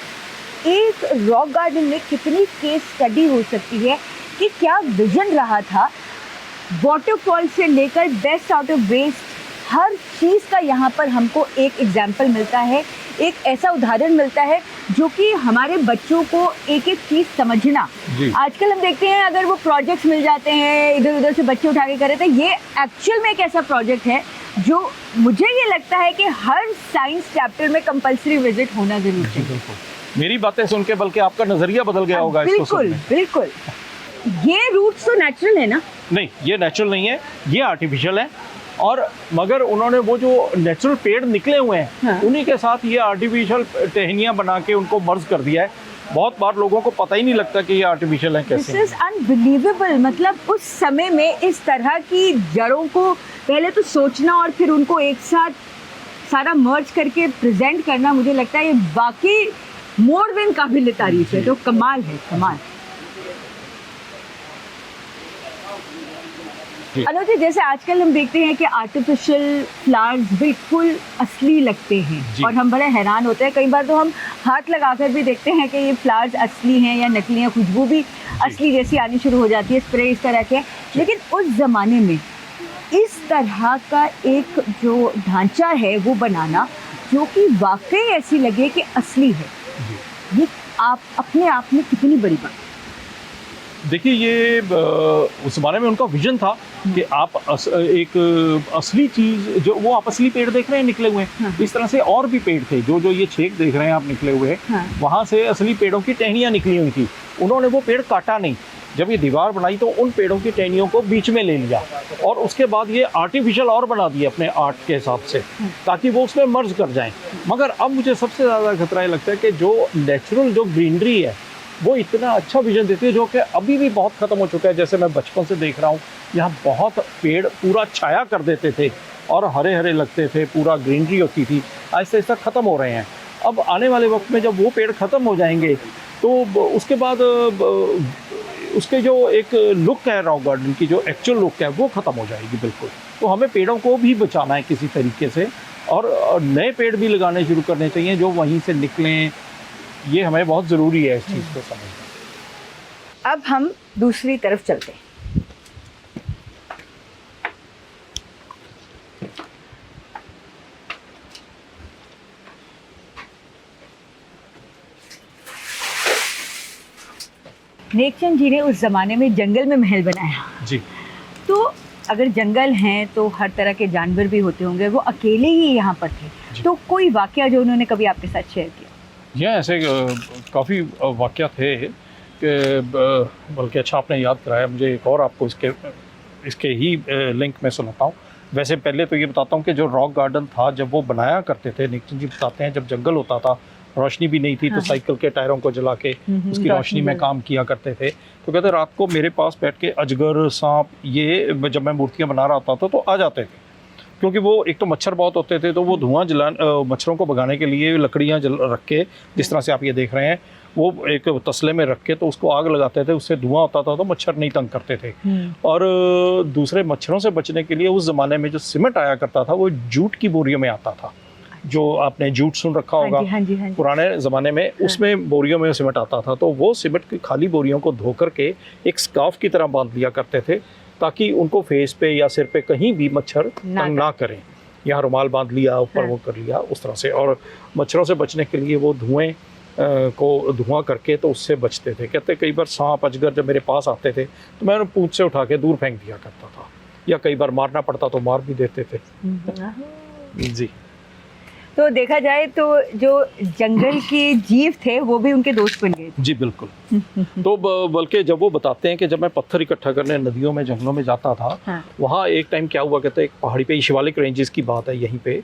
एक रॉक गार्डन में कितनी केस स्टडी हो सकती है, कि क्या विजन रहा था। वाटरफॉल से लेकर बेस्ट आउट ऑफ वेस्ट, हर चीज़ का यहाँ पर हमको एक एग्जाम्पल मिलता है, एक ऐसा उदाहरण मिलता है जो कि हमारे बच्चों को एक एक चीज़ समझना। आजकल हम देखते हैं अगर वो प्रोजेक्ट्स मिल जाते हैं, इधर उधर से बच्चे उठा के करे थे, ये एक्चुअल में एक ऐसा प्रोजेक्ट है जो मुझे ये लगता है कि हर साइंस चैप्टर में कंपल्सरी विजिट होना जरूरी है। मेरी बातें सुन के बल्कि आपका नजरिया बदल गया होगा। बिल्कुल बिल्कुल। ये रूट्स तो नेचुरल है ना? नहीं, ये नेचुरल नहीं है, ये आर्टिफिशियल है। और मगर उन्होंने वो जो नेचुरल पेड़ निकले हुए हैं, हाँ। उन्हीं के साथ ये आर्टिफिशियल टहनियाँ बना के उनको मर्ज कर दिया है। बहुत बार लोगों को पता ही नहीं लगता कि ये आर्टिफिशियल है कैसे। This is unbelievable. मतलब उस समय में इस तरह की जड़ों को पहले तो सोचना और फिर उनको एक साथ सारा मर्ज करके प्रेजेंट करना, मुझे लगता है ये वाकई मोर देन काबिल तारीफ है। तो कमाल है, कमाल। अनुज जी, जैसे आजकल हम देखते हैं कि आर्टिफिशियल फ्लावर्स बिल्कुल असली लगते हैं और हम बड़े हैरान होते हैं। कई बार तो हम हाथ लगाकर भी देखते हैं कि ये फ्लावर्स असली हैं या नकली हैं, खुशबू भी असली जैसी आनी शुरू हो जाती है, स्प्रे इस तरह के। लेकिन उस ज़माने में इस तरह का एक जो ढांचा है वो बनाना जो कि वाकई ऐसी लगे कि असली है, ये आप अपने आप में कितनी बड़ी बात। देखिए, ये उस ज़माने में उनका विजन था कि आप एक असली चीज़, जो वो आप असली पेड़ देख रहे हैं निकले हुए हैं, इस तरह से और भी पेड़ थे जो ये छेक देख रहे हैं आप निकले हुए, वहाँ से असली पेड़ों की टहनियाँ निकली हुई थी। उन्होंने वो पेड़ काटा नहीं, जब ये दीवार बनाई तो उन पेड़ों की टहनियों को बीच में ले लिया और उसके बाद ये आर्टिफिशियल और बना दिए अपने आर्ट के हिसाब से, ताकि वो उसमें मर्ज कर जाएं। मगर अब मुझे सबसे ज़्यादा खतरा ये लगता है कि जो नेचुरल जो ग्रीनरी है वो इतना अच्छा विजन देती है, जो कि अभी भी बहुत ख़त्म हो चुका है। जैसे मैं बचपन से देख रहा हूँ, यहाँ बहुत पेड़ पूरा छाया कर देते थे और हरे हरे लगते थे, पूरा ग्रीनरी होती थी। आहिस्ता आहिस्ता ख़त्म हो रहे हैं। अब आने वाले वक्त में जब वो पेड़ ख़त्म हो जाएंगे तो उसके बाद उसके जो एक लुक है रॉक गार्डन की, जो एक्चुअल लुक है, वो ख़त्म हो जाएगी बिल्कुल। तो हमें पेड़ों को भी बचाना है किसी तरीके से और नए पेड़ भी लगाने शुरू करने चाहिए जो वहीं से निकलें। ये हमें बहुत ज़रूरी है इस चीज़ को समझना। अब हम दूसरी तरफ चलते हैं। नेकचंद जी ने उस ज़माने में जंगल में महल बनाया जी। तो अगर जंगल हैं तो हर तरह के जानवर भी होते होंगे, वो अकेले ही यहाँ पर थे, तो कोई वाकया जो उन्होंने कभी आपके साथ शेयर किया? यह ऐसे काफ़ी वाक़या थे कि बल्कि अच्छा आपने याद कराया मुझे। एक और आपको इसके ही लिंक में सुनाता हूँ। वैसे पहले तो ये बताता हूँ कि जो रॉक गार्डन था, जब वो बनाया करते थे, नेकचंद जी बताते हैं, जब जंगल होता था, रोशनी भी नहीं थी, तो साइकिल के टायरों को जला के उसकी रोशनी में काम किया करते थे। तो कहते रात को मेरे पास बैठ के अजगर, सांप, ये जब मैं मूर्तियाँ बना रहा था तो आ जाते थे, क्योंकि वो एक तो मच्छर बहुत होते थे, तो वो धुआं मच्छरों को भगाने के लिए लकड़ियाँ रख के, जिस तरह से आप ये देख रहे हैं, वो एक तसले में रख के तो उसको आग लगाते थे, उससे धुआं होता था तो मच्छर नहीं तंग करते थे। और दूसरे मच्छरों से बचने के लिए उस ज़माने में जो सीमेंट आया करता था वो जूट की बोरियों में आता था, जो आपने जूट सुन रखा होगा। हाँ जी। पुराने ज़माने में उसमें बोरियों में सीमेंट आता था, तो वो सीमेंट की खाली बोरियों को धो करके एक स्कार्फ की तरह बांध दिया करते थे, ताकि उनको फेस पे या सिर पे कहीं भी मच्छर तंग ना करें। यहाँ रुमाल बांध लिया, ऊपर वो कर लिया उस तरह से। और मच्छरों से बचने के लिए वो धुआं करके तो उससे बचते थे। कहते कई बार सांप अजगर जब मेरे पास आते थे तो मैं उन्हें पूंछ से उठा के दूर फेंक दिया करता था, या कई बार मारना पड़ता तो मार भी देते थे। जी। तो देखा जाए तो जो जंगल के जीव थे वो भी उनके दोस्त बन गए। जी बिल्कुल। तो बल्कि जब वो बताते हैं कि जब मैं पत्थर इकट्ठा करने नदियों में जंगलों में जाता था, हाँ। वहाँ एक टाइम क्या हुआ, कहते एक पहाड़ी पे, शिवालिक रेंजेस की बात है यहीं पे,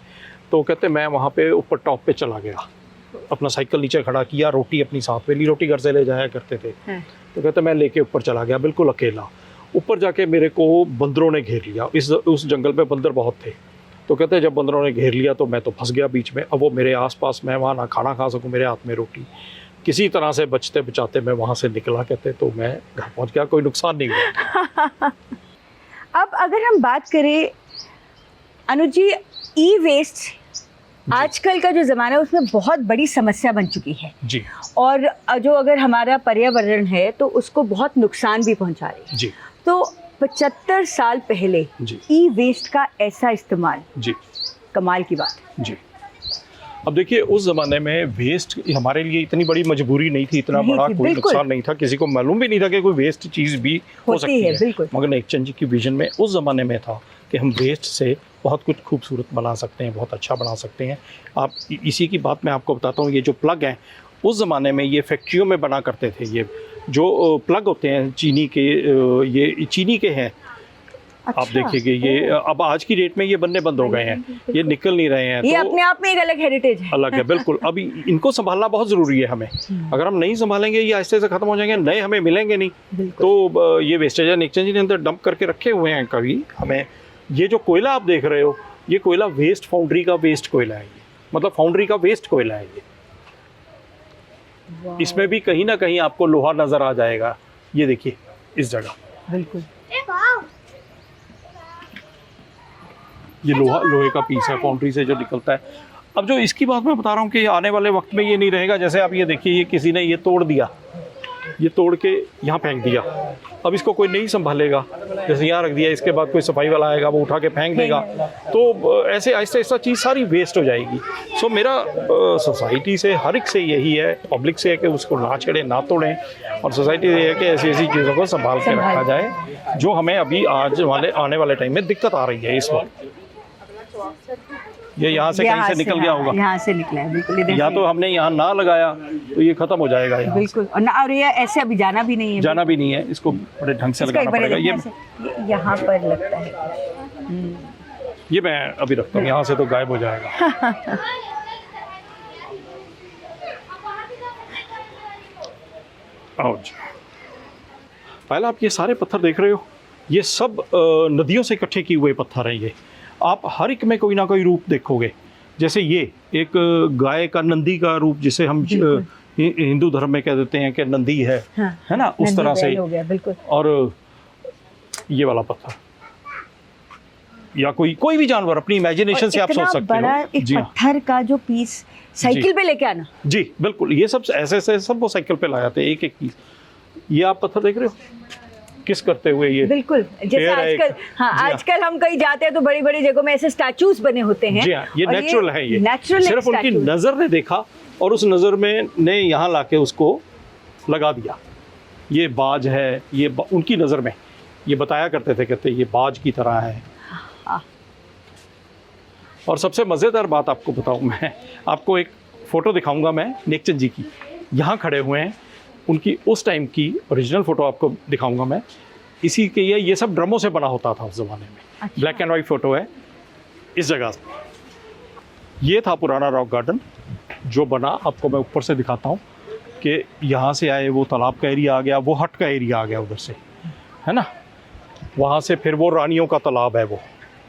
तो कहते मैं वहाँ पे ऊपर टॉप पे चला गया, अपना साइकिल नीचे खड़ा किया, रोटी अपनी साथ वेली रोटी घर से ले जाया करते थे। हाँ। तो कहते मैं लेके ऊपर चला गया बिल्कुल अकेला। ऊपर जाके मेरे को बंदरों ने घेर लिया। उस जंगल में बंदर बहुत थे। तो कहते जब बंदरों ने घेर लिया तो मैं तो फंस गया बीच में। अब वो मेरे आसपास, मैं वहाँ ना खाना खा सकूँ, मेरे हाथ में रोटी, किसी तरह से बचते बचाते मैं वहाँ से निकला। कहते तो मैं घर पहुँच गया, कोई नुकसान नहीं हुआ। अब अगर हम बात करें अनुज जी, ई वेस्ट आजकल का जो ज़माना है उसमें बहुत बड़ी समस्या बन चुकी है जी। और जो अगर हमारा पर्यावरण है तो उसको बहुत नुकसान भी पहुंचा रही है। जी। तो 75 साल पहले जी। ई वेस्ट का ऐसा इस्तेमाल, जी, कमाल की बात। जी। अब देखिए उस ज़माने में वेस्ट हमारे लिए इतनी बड़ी मजबूरी नहीं थी, इतना बड़ा कोई नुकसान नहीं था, किसी को मालूम भी नहीं था कि कोई वेस्ट चीज़ भी हो सकती है। बिल्कुल। मगर नेकचंद जी की विजन में उस ज़माने में था कि हम वेस्ट से बहुत कुछ खूबसूरत बना सकते हैं, बहुत अच्छा बना सकते हैं। आप इसी की बात मैं आपको बताता हूँ। ये जो प्लग हैं उस ज़माने में ये फैक्ट्रियों में बना करते थे। ये जो प्लग होते हैं चीनी के, ये चीनी के हैं। अच्छा, आप देखिए ये अब आज की डेट में ये बनने बंद हो गए हैं, ये निकल नहीं रहे हैं। ये तो अपने आप में एक अलग हेरिटेज है। अलग है बिल्कुल। अभी इनको संभालना बहुत ज़रूरी है हमें। अगर हम नहीं संभालेंगे ये आहिस्ते से ख़त्म हो जाएंगे, नए हमें मिलेंगे नहीं। तो ये वेस्टेज है, नेकचंद जी ने अंदर डंप करके रखे हुए हैं कभी हमें। ये जो कोयला आप देख रहे हो, ये कोयला वेस्ट फाउंड्री का वेस्ट कोयला है। ये मतलब फाउंड्री का वेस्ट कोयला है ये। इसमें भी कहीं ना कहीं आपको लोहा नजर आ जाएगा। ये देखिए इस जगह बिल्कुल ये लोहे का पीस है फाउंड्री से जो निकलता है। अब जो इसकी बात मैं बता रहा हूँ कि आने वाले वक्त में ये नहीं रहेगा। जैसे आप ये देखिए, ये किसी ने ये तोड़ दिया, ये तोड़ के यहाँ फेंक दिया। अब इसको कोई नहीं संभालेगा, जैसे यहाँ रख दिया, इसके बाद कोई सफाई वाला आएगा वो उठा के फेंक देगा। तो ऐसे आहिस्ता आहिस्ता चीज़ सारी वेस्ट हो जाएगी। सो मेरा सोसाइटी से, हर एक से यही है, पब्लिक से है कि उसको ना छेड़ें, ना तोड़ें। और सोसाइटी से है कि ऐसी ऐसी चीज़ों को संभाल के रखा जाए जो हमें अभी आने वाले टाइम में दिक्कत आ रही है। इस वक्त ये यहाँ से कहीं से निकल गया होगा, यहाँ से निकला है बिल्कुल। या तो हमने यहाँ ना लगाया तो ये खत्म हो जाएगा यहाँ बिल्कुल। और ये ऐसे अभी जाना भी नहीं है, जाना भी नहीं है। इसको बड़े ढंग से लगाना पड़ेगा। ये यहाँ पर लगता है। ये मैं अभी रखता हूँ, यहाँ से तो गायब हो जाएगा। आओ जी। पहले आप ये सारे पत्थर देख रहे हो, ये सब नदियों से इकट्ठे किए हुए पत्थर हैं। ये आप हर एक में कोई ना कोई रूप देखोगे। जैसे ये एक गाय का, नंदी का रूप, जिसे हम हिंदू धर्म में कह देते हैं कि नंदी है, हाँ, है ना, उस तरह से। बिल्कुल। और ये वाला पत्थर या कोई भी जानवर अपनी इमेजिनेशन से आप सोच सकते बड़ा हो। एक पत्थर का जो पीस साइकिल पे लेके आना। जी बिल्कुल। ये सब ऐसे सब वो साइकिल पे लाए थे, एक एक पीस। ये आप पत्थर देख रहे हो किस करते हुए, ये बिल्कुल जैसे आजकल, हाँ आजकल हम कहीं जाते हैं तो बड़ी बड़ी जगहों में ऐसे स्टैचूज बने होते हैं। जी हाँ, ये नेचुरल है। ये नेचुरल, सिर्फ उनकी नजर ने देखा और उस नजर में ने यहाँ लाके उसको लगा दिया। ये बाज है, ये उनकी नजर में ये बताया करते थे, कहते ये बाज की तरह है। और सबसे मजेदार बात आपको बताऊं, मैं आपको एक फोटो दिखाऊंगा मैं नेकचंद जी की, यहाँ खड़े हुए हैं। उनकी उस टाइम की ओरिजिनल फ़ोटो आपको दिखाऊंगा मैं। इसी के ये सब ड्रमों से बना होता था उस ज़माने में। अच्छा। ब्लैक एंड वाइट फ़ोटो है इस जगह। ये था पुराना रॉक गार्डन जो बना। आपको मैं ऊपर से दिखाता हूँ कि यहाँ से आए, वो तालाब का एरिया आ गया, वो हट का एरिया आ गया उधर से, है ना। वहाँ से फिर वो रानियों का तालाब है वो।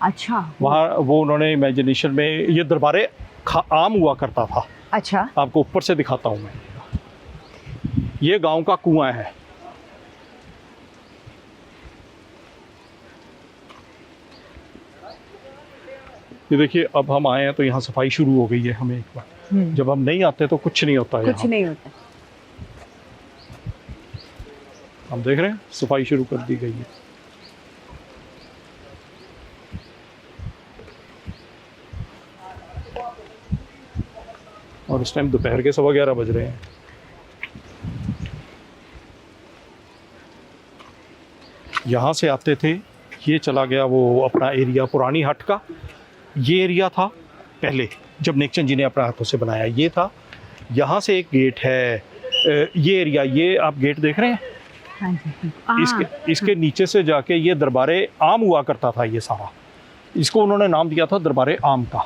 अच्छा। वहाँ वो उन्होंने इमेजिनेशन में ये दरबारे आम हुआ करता था। अच्छा। आपको ऊपर से दिखाता हूँ मैं। ये गांव का कुआं है। ये देखिए, अब हम आए हैं तो यहाँ सफाई शुरू हो गई है। हमें एक बार जब हम नहीं आते तो कुछ नहीं होता है, कुछ नहीं होता। हम देख रहे हैं सफाई शुरू कर दी गई है। इस टाइम दोपहर के 11:15 बज रहे हैं। यहाँ से आते थे, ये चला गया वो अपना एरिया पुरानी हट का, ये एरिया था पहले जब नेकचंद जी ने अपने हाथों से बनाया, ये था। यहाँ से एक गेट है, ये एरिया, ये आप गेट देख रहे हैं, हाँ जी, इसके नीचे से जाके ये दरबारे आम हुआ करता था। ये सारा, इसको उन्होंने नाम दिया था दरबारे आम का।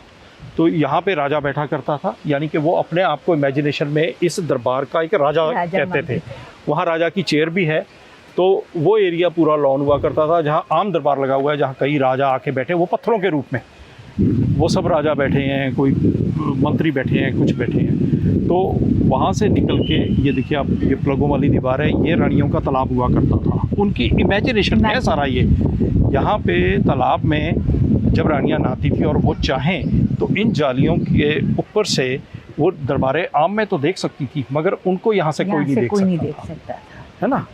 तो यहाँ पे राजा बैठा करता था, यानी कि वो अपने आप को इमेजिनेशन में इस दरबार का एक राजा कहते थे। वहाँ राजा की चेयर भी है। तो वो एरिया पूरा लॉन हुआ करता था जहाँ आम दरबार लगा हुआ है, जहाँ कई राजा आके बैठे, वो पत्थरों के रूप में, वो सब राजा बैठे हैं, कोई मंत्री बैठे हैं, कुछ बैठे हैं। तो वहाँ से निकल के ये देखिए आप, ये प्लगों वाली दीवार है, ये रानियों का तालाब हुआ करता था। उनकी इमेजिनेशन है सारा ये। यहाँ पे तालाब में जब रानियाँ नहाती थी और वो चाहें तो इन जालियों के ऊपर से वो दरबारे आम में तो देख सकती थी, मगर उनको यहाँ से कोई नहीं देख सकता था, है ना।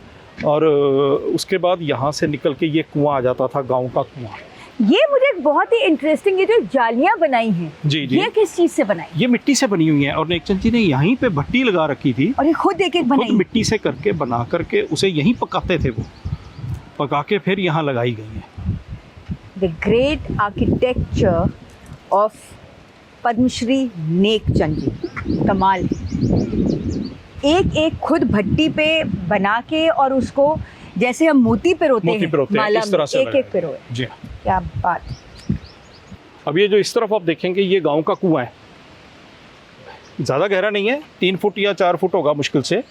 और उसके बाद यहाँ से निकल के ये कुआं आ जाता था, गांव का कुआं। ये मुझे बहुत ही इंटरेस्टिंग, ये जो जालियां बनाई हैं, जी जी, ये किस चीज से बनाई? ये मिट्टी से बनी हुई है और नेकचंद जी ने यहीं पे भट्टी लगा रखी थी और ये खुद एक एक बनाई, खुद मिट्टी से करके बना करके उसे यहीं पकाते थे, वो पका के फिर यहाँ लगाई गई है। The great architecture of Padmashri Nekchand ji, कमाल। एक एक खुद भट्टी पे बना के और उसको जैसे हम मोती पिरोते हैं माला इस तरह से एक एक पिरोए। जी, क्या बात। अब ये जो इस तरफ आप देखेंगे ये गांव का कुआं है, ज़्यादा गहरा नहीं है, 3 फुट या 4 फुट होगा मुश्किल से,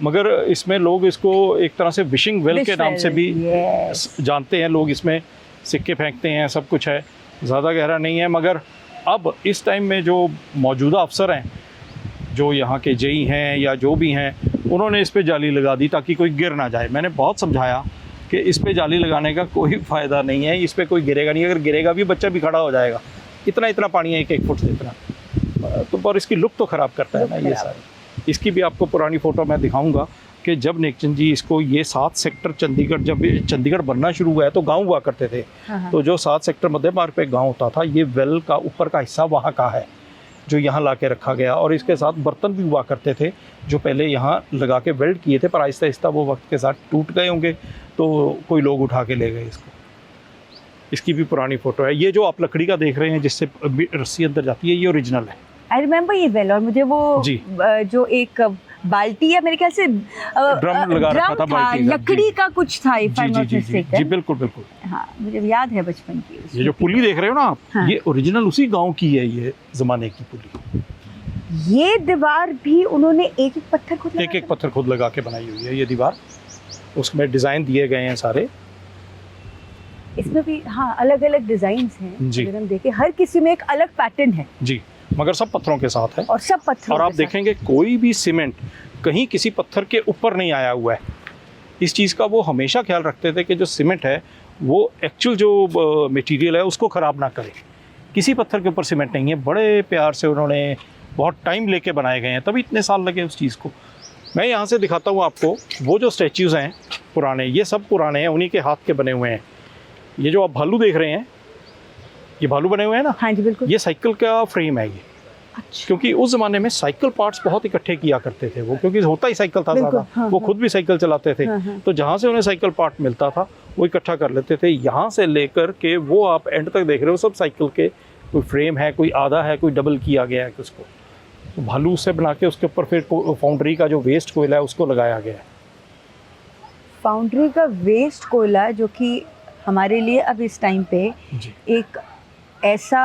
मगर इसमें लोग इसको एक तरह से विशिंग वेल के नाम से भी जानते हैं। लोग इसमें सिक्के फेंकते हैं, सब कुछ है, ज़्यादा गहरा नहीं है। मगर अब इस टाइम में जो मौजूदा अफसर हैं, जो यहाँ के जेई हैं या जो भी हैं, उन्होंने इस पे जाली लगा दी ताकि कोई गिर ना जाए। मैंने बहुत समझाया कि इस पे जाली लगाने का कोई फ़ायदा नहीं है, इस पे कोई गिरेगा नहीं, अगर गिरेगा भी बच्चा भी खड़ा हो जाएगा। इतना इतना पानी है, 1-1 फुट से इतना, तो पर इसकी लुक तो ख़राब करता है ना ये सारी। इसकी भी आपको पुरानी फ़ोटो मैं दिखाऊँगा कि जब नेकचंद जी इसको, ये 7 सेक्टर चंडीगढ़, जब चंडीगढ़ बनना शुरू हुआ है तो गाँव हुआ करते थे। तो जो 7 सेक्टर मध्य मार्ग पे गाँव होता था, ये वेल का ऊपर का हिस्सा वहाँ का है जो यहाँ ला के रखा गया। और इसके साथ बर्तन भी हुआ करते थे जो पहले यहाँ लगा के वेल्ड किए थे, पर आहिस्ता आहिस्ता वो वक्त के साथ टूट गए होंगे, तो कोई लोग उठा के ले गए इसको। इसकी भी पुरानी फ़ोटो है। ये जो आप लकड़ी का देख रहे हैं जिससे रस्सी अंदर जाती है, ये ओरिजिनल है। आई रिमेम्बर ये वेल, और मुझे वो जो एक बाल्टी है, मेरे ख्याल से ड्रम लगा रखा था, बाल्टी लकड़ी का कुछ था, if I am not mistaken. जी बिल्कुल बिल्कुल, हाँ मुझे याद है बचपन की। ये जो पुली देख रहे हो ना आप, हाँ। ये ओरिजिनल उसी गांव की है, ये ज़माने की पुली। ये दीवार भी उन्होंने एक एक पत्थर खुद एक पत्थर खुद लगा के बनाई हुई है ये दीवार। उसमें डिज़ाइन दिए गए हैं सारे, इसमें भी हाँ अलग अलग डिजाइन्स हैं जी। अगर हम देखें, हर किसी में एक अलग पैटर्न है जी, मगर सब पत्थरों के साथ है और सब पत्थरों और आप के देखेंगे कोई भी सीमेंट कहीं किसी पत्थर के ऊपर नहीं आया हुआ है। इस चीज़ का वो हमेशा ख्याल रखते थे कि जो सीमेंट है वो एक्चुअल जो मटेरियल है उसको ख़राब ना करे। किसी पत्थर के ऊपर सीमेंट नहीं है, बड़े प्यार से उन्होंने बहुत टाइम लेके बनाए गए हैं, तभी इतने साल लगे उस चीज़ को। मैं यहाँ से दिखाता हूँ आपको, वो जो स्टैच्यूज़ हैं पुराने, ये सब पुराने हैं, उन्हीं के हाथ के बने हुए हैं। ये जो आप भालू देख रहे हैं, ये भालू बने हुए हैं ना, हाँ जी बिल्कुल, ये साइकिल का फ्रेम है ये। अच्छा। क्योंकि उस ज़माने में साइकिल पार्ट्स बहुत इकट्ठे किया करते थे वो, क्योंकि होता ही साइकिल था ज़्यादा। हाँ, वो खुद भी साइकिल चलाते थे, तो जहाँ से उन्हें साइकिल पार्ट मिलता था वो इकट्ठा कर लेते थे। यहाँ से लेकर के वो आप एंड तक देख रहे हो, सब साइकिल के, कोई फ्रेम है, कोई आधा है, कोई डबल किया गया है उसको। तो भालू से बना के उसके ऊपर फिर फाउंड्री का जो वेस्ट कोयला है उसको लगाया गया है। फाउंड्री का वेस्ट कोयला जो कि हमारे लिए अब इस टाइम पे एक ऐसा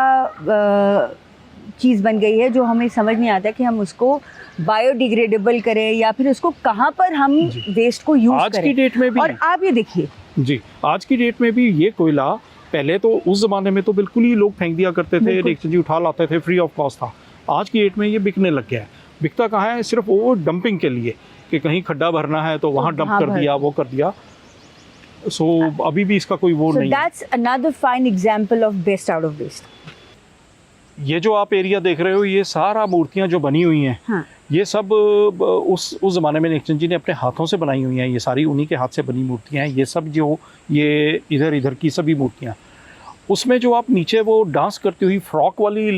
चीज़ बन गई है जो हमें समझ नहीं आता कि हम उसको बायोडिग्रेडेबल करें या फिर उसको कहाँ पर हम वेस्ट को यूज़ करें। आज की डेट में भी, और आप ये देखिए जी, आज की डेट में भी ये कोयला, पहले तो उस ज़माने में तो बिल्कुल ही लोग फेंक दिया करते थे, नेकचंद जी उठा लाते थे, फ्री ऑफ कॉस्ट था। आज की डेट में ये बिकने लग गया है। बिकता कहाँ है? सिर्फ वो डंपिंग के लिए, कि कहीं खड्डा भरना है तो वहाँ डंप कर दिया, वो कर दिया। सो अभी भी इसका कोई वो नहीं है। That's another fine example of best out of waste. ये जो आप एरिया देख रहे हो, ये सारा मूर्तियाँ जो बनी हुई हैं, हाँ। ये सब उस ज़माने में नेकचंद जी ने अपने हाथों से बनाई हुई हैं। ये सारी उन्हीं के हाथ से बनी मूर्तियाँ हैं। ये सब जो ये इधर की सभी मूर्तियाँ, उसमें जो आप नीचे वो डांस करती हुई फ्रॉक वाली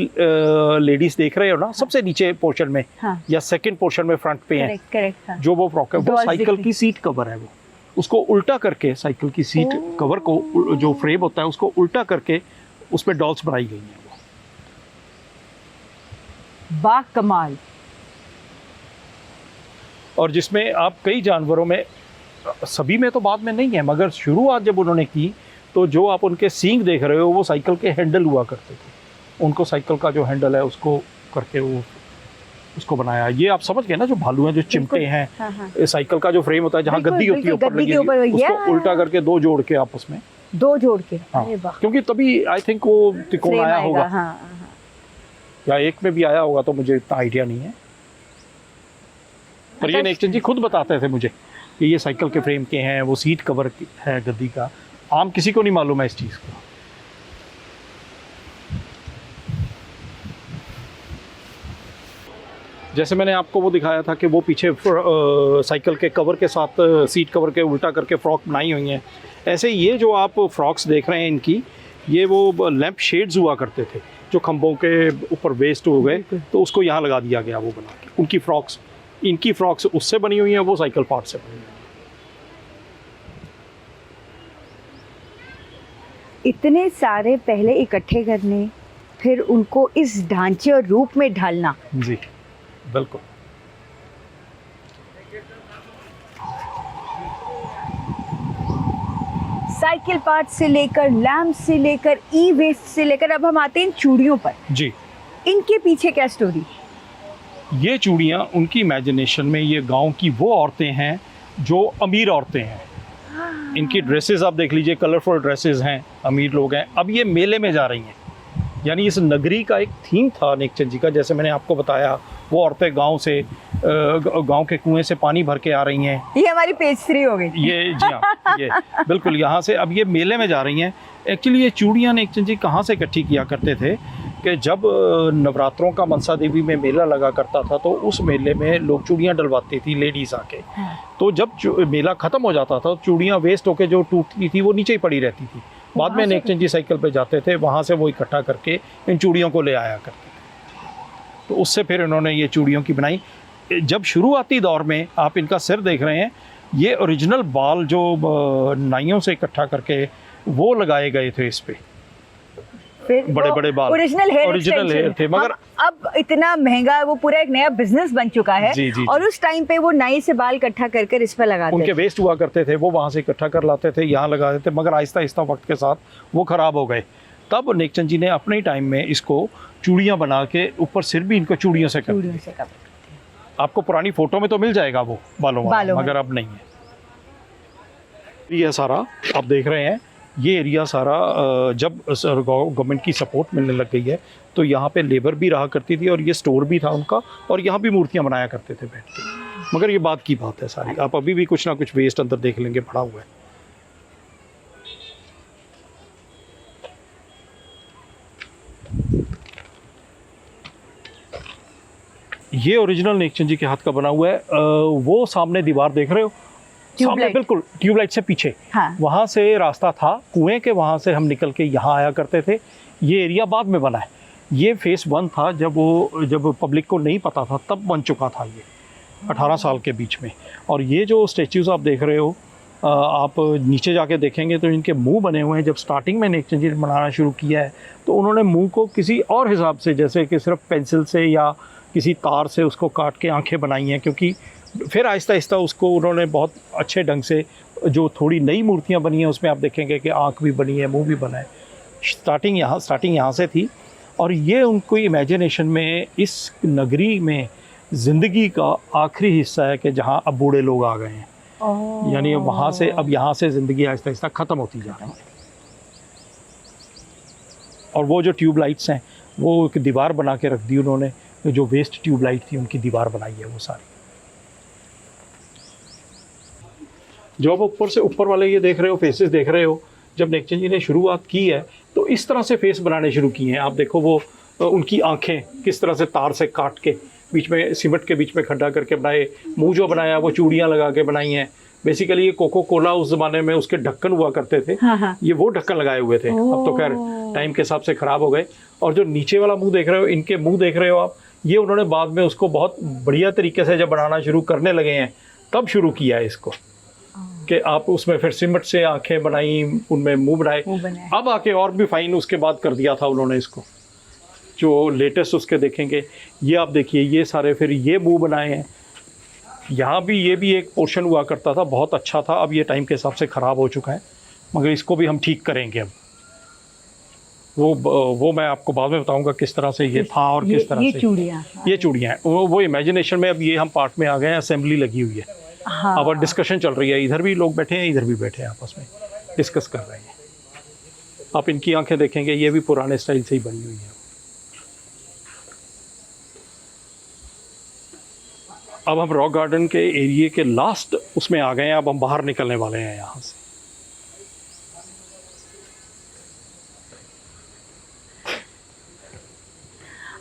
लेडीज देख रहे हो ना, सबसे नीचे पोर्शन में, हाँ। या सेकंड पोर्शन में फ्रंट पे है, करेक्ट, हाँ। जो वो फ्रॉक है, वो Dolls साइकिल दिख रही। की सीट कवर है। वो उसको उल्टा करके साइकिल की सीट कवर को, जो फ्रेम होता है उसको उल्टा करके उसमें डॉल्स बनाई गई हैं। बा कमाल। और जिसमें आप कई जानवरों में, सभी में तो बाद में नहीं है, मगर शुरुआत जब उन्होंने की तो जो आप उनके सींग देख रहे हो वो साइकिल के हैंडल हुआ करते थे। उनको साइकिल का जो हैंडल है उसको करके वो उसको बनाया। ये आप समझ गए ना, जो भालू हैं, जो चिमटे हैं, हाँ, हाँ। साइकिल का जो फ्रेम होता है, जहाँ बिल्कुल, गद्दी होती है बिल्कुल, ऊपर गद्दी लगी के ऊपर, हुई, उसको या। उल्टा करके दो जोड़ के आपस में, दो जोड़ के, हाँ, अरे वाह। क्योंकि तभी आई थिंक वो त्रिकोण फ्रेम आया आएगा, होगा, हाँ, हाँ। या एक में भी आया होगा, तो मुझे इतना आइडिया नहीं है। पर ये नेक्चंद जी खुद बताते थे मुझे कि ये साइकिल के फ्रेम के हैं, वो सीट कवर है गद्दी का। आम किसी को नहीं मालूम है इस चीज़ को। जैसे मैंने आपको वो दिखाया था कि वो पीछे साइकिल के कवर के साथ सीट कवर के उल्टा करके फ्रॉक बनाई हुई हैं, ऐसे ये जो आप फ्रॉक्स देख रहे हैं इनकी, ये वो लैंप शेड्स हुआ करते थे जो खंभों के ऊपर वेस्ट हो गए, तो उसको यहाँ लगा दिया गया वो बना के। उनकी फ्रॉक्स, इनकी फ्रॉक्स उससे बनी हुई हैं, वो साइकिल पार्ट से बनी हुई हैं। इतने सारे पहले इकट्ठे करने, फिर उनको इस ढांचे और रूप में ढालना। जी बिल्कुल। साइकिल पार्ट से लेकर, लैम्प से लेकर, ई वेस्ट से लेकर, अब हम आते हैं इन चूड़ियों पर। जी, इनके पीछे क्या स्टोरी? ये चूड़ियाँ उनकी इमेजिनेशन में, ये गांव की वो औरतें हैं जो अमीर औरतें हैं। इनकी ड्रेसेस आप देख लीजिए, कलरफुल ड्रेसेस हैं, अमीर लोग हैं। अब ये मेले में जा रही हैं, यानी इस नगरी का एक थीम था नेकचंद जी का। जैसे मैंने आपको बताया, वो औरतें गांव से, गांव के कुएं से पानी भर के आ रही हैं। ये हमारी पेज 3 हो गई। ये जी हाँ, ये बिल्कुल यहाँ से अब ये मेले में जा रही हैं। एक्चुअली ये चूड़ियाँ नेकचंद जी कहाँ से इकट्ठी किया करते थे कि जब नवरात्रों का मनसा देवी में मेला लगा करता था, तो उस मेले में लोग चूड़ियाँ डलवाती थी लेडीज़ आके। तो जब मेला ख़त्म हो जाता था, चूड़ियाँ वेस्ट होके जो टूटती थी वो नीचे ही पड़ी रहती थी। बाद में नेकचंद जी साइकिल पे जाते थे, वहाँ से वो इकट्ठा करके इन चूड़ियों को ले आया करते थे। तो उससे फिर इन्होंने ये चूड़ियों की बनाई। जब शुरुआती दौर में आप इनका सिर देख रहे हैं, ये ओरिजिनल बाल जो नाइयों से इकट्ठा करके वो लगाए गए थे इस पे, बड़े बड़े बाल, ओरिजिनल हेयर थे। मगर अब इतना महंगा, वो पूरा एक नया बिजनेस बन चुका है। जी, जी, और उस टाइम पे वो नाई से बाल इकट्ठा कर कर इस पर लगाते उनके वेस्ट हुआ करते थे, वो वहाँ से इकट्ठा कर लाते थे, यहाँ लगा देते, मगर आहिस्ता आहिस्ता वक्त के साथ वो खराब हो गए। तब नेकचंद जी ने अपने टाइम में इसको चूड़ियाँ बना के ऊपर सिर भी इनको चूड़ियों से कर दिया। आपको पुरानी फोटो में तो मिल जाएगा वो बालों वाला, मगर अब नहीं है। ये सारा आप देख रहे हैं, ये एरिया सारा जब गवर्नमेंट की सपोर्ट मिलने लग गई है, तो यहाँ पे लेबर भी रहा करती थी और ये स्टोर भी था उनका, और यहाँ भी मूर्तियाँ बनाया करते थे बैठ के। मगर ये बात की बात है सारी, आप अभी भी कुछ ना कुछ वेस्ट अंदर देख लेंगे पड़ा हुआ है। ये ओरिजिनल नेकचंद जी के हाथ का बना हुआ है। वो सामने दीवार देख रहे हो, सामने बिल्कुल ट्यूबलाइट से पीछे, हाँ। वहाँ से रास्ता था कुएं के, वहाँ से हम निकल के यहाँ आया करते थे। ये एरिया बाद में बना है, ये फेस 1 था, जब पब्लिक को नहीं पता था तब बन चुका था ये 18 साल के बीच में। और ये जो स्टेच्यूज़ आप देख रहे हो, आप नीचे जाके देखेंगे तो इनके मुंह बने हुए हैं। जब स्टार्टिंग में नेकचंद जी ने बनाना शुरू किया है, तो उन्होंने मुंह को किसी और हिसाब से, जैसे कि सिर्फ पेंसिल से या किसी तार से उसको काट के आंखें बनाई हैं, क्योंकि फिर आहिस्ता आहिस्ता उसको उन्होंने बहुत अच्छे ढंग से, जो थोड़ी नई मूर्तियाँ बनी हैं उसमें आप देखेंगे कि आँख भी बनी है, मुंह भी बना है। स्टार्टिंग यहाँ से थी। और ये उनको इमेजिनेशन में इस नगरी में ज़िंदगी का आखिरी हिस्सा है कि जहाँ अब बूढ़े लोग आ गए हैं, यानी वहाँ से अब यहाँ से ज़िंदगी आहिस्ता आहिस्ता ख़त्म होती जा रही है। और वो जो ट्यूबलाइट्स हैं, वो एक दीवार बना के रख दी उन्होंने, जो वेस्ट ट्यूबलाइट थी उनकी दीवार बनाई है वो सारी। जो आप ऊपर से ऊपर वाले ये देख रहे हो, फेसेस देख रहे हो, जब नेकचंद जी ने शुरुआत की है तो इस तरह से फेस बनाने शुरू किए हैं। आप देखो वो उनकी आंखें किस तरह से तार से काट के बीच में सीमेंट के बीच में खड्डा करके बनाए, मुंह जो बनाया वो चूड़ियाँ लगा के बनाई हैं, बेसिकली ये कोको कोला उस जमाने में उसके ढक्कन हुआ करते थे, हाँ। ये वो ढक्कन लगाए हुए थे। अब तो खैर टाइम के हिसाब से खराब हो गए। और जो नीचे वाला मुंह देख रहे हो, इनके मुंह देख रहे हो आप, ये उन्होंने बाद में उसको बहुत बढ़िया तरीके से जब बनाना शुरू करने लगे हैं तब शुरू किया है इसको, कि आप उसमें फिर सीमेंट से आंखें बनाई, उनमें मुंह बनाए। अब आके और भी फाइन उसके बाद कर दिया था उन्होंने इसको, जो लेटेस्ट उसके देखेंगे। ये आप देखिए, ये सारे फिर ये मुंह बनाए हैं। यहाँ भी ये भी एक पोर्शन हुआ करता था, बहुत अच्छा था। अब ये टाइम के हिसाब से ख़राब हो चुका है, मगर इसको भी हम ठीक करेंगे अब। वो मैं आपको बाद में बताऊंगा किस तरह से ये था और किस तरह से ये चूड़ियाँ हैं। वो इमेजिनेशन में अब ये हम पार्ट में आ गए हैं, असेंबली लगी हुई है। हाँ। अब डिस्कशन चल रही है, इधर भी लोग बैठे हैं, इधर भी बैठे हैं, आपस में डिस्कस कर रहे हैं। आप इनकी आंखें देखेंगे, ये भी पुराने स्टाइल से ही बनी हुई है। अब हम रॉक गार्डन के एरिया के लास्ट उसमें आ गए हैं। अब हम बाहर निकलने वाले हैं यहाँ से।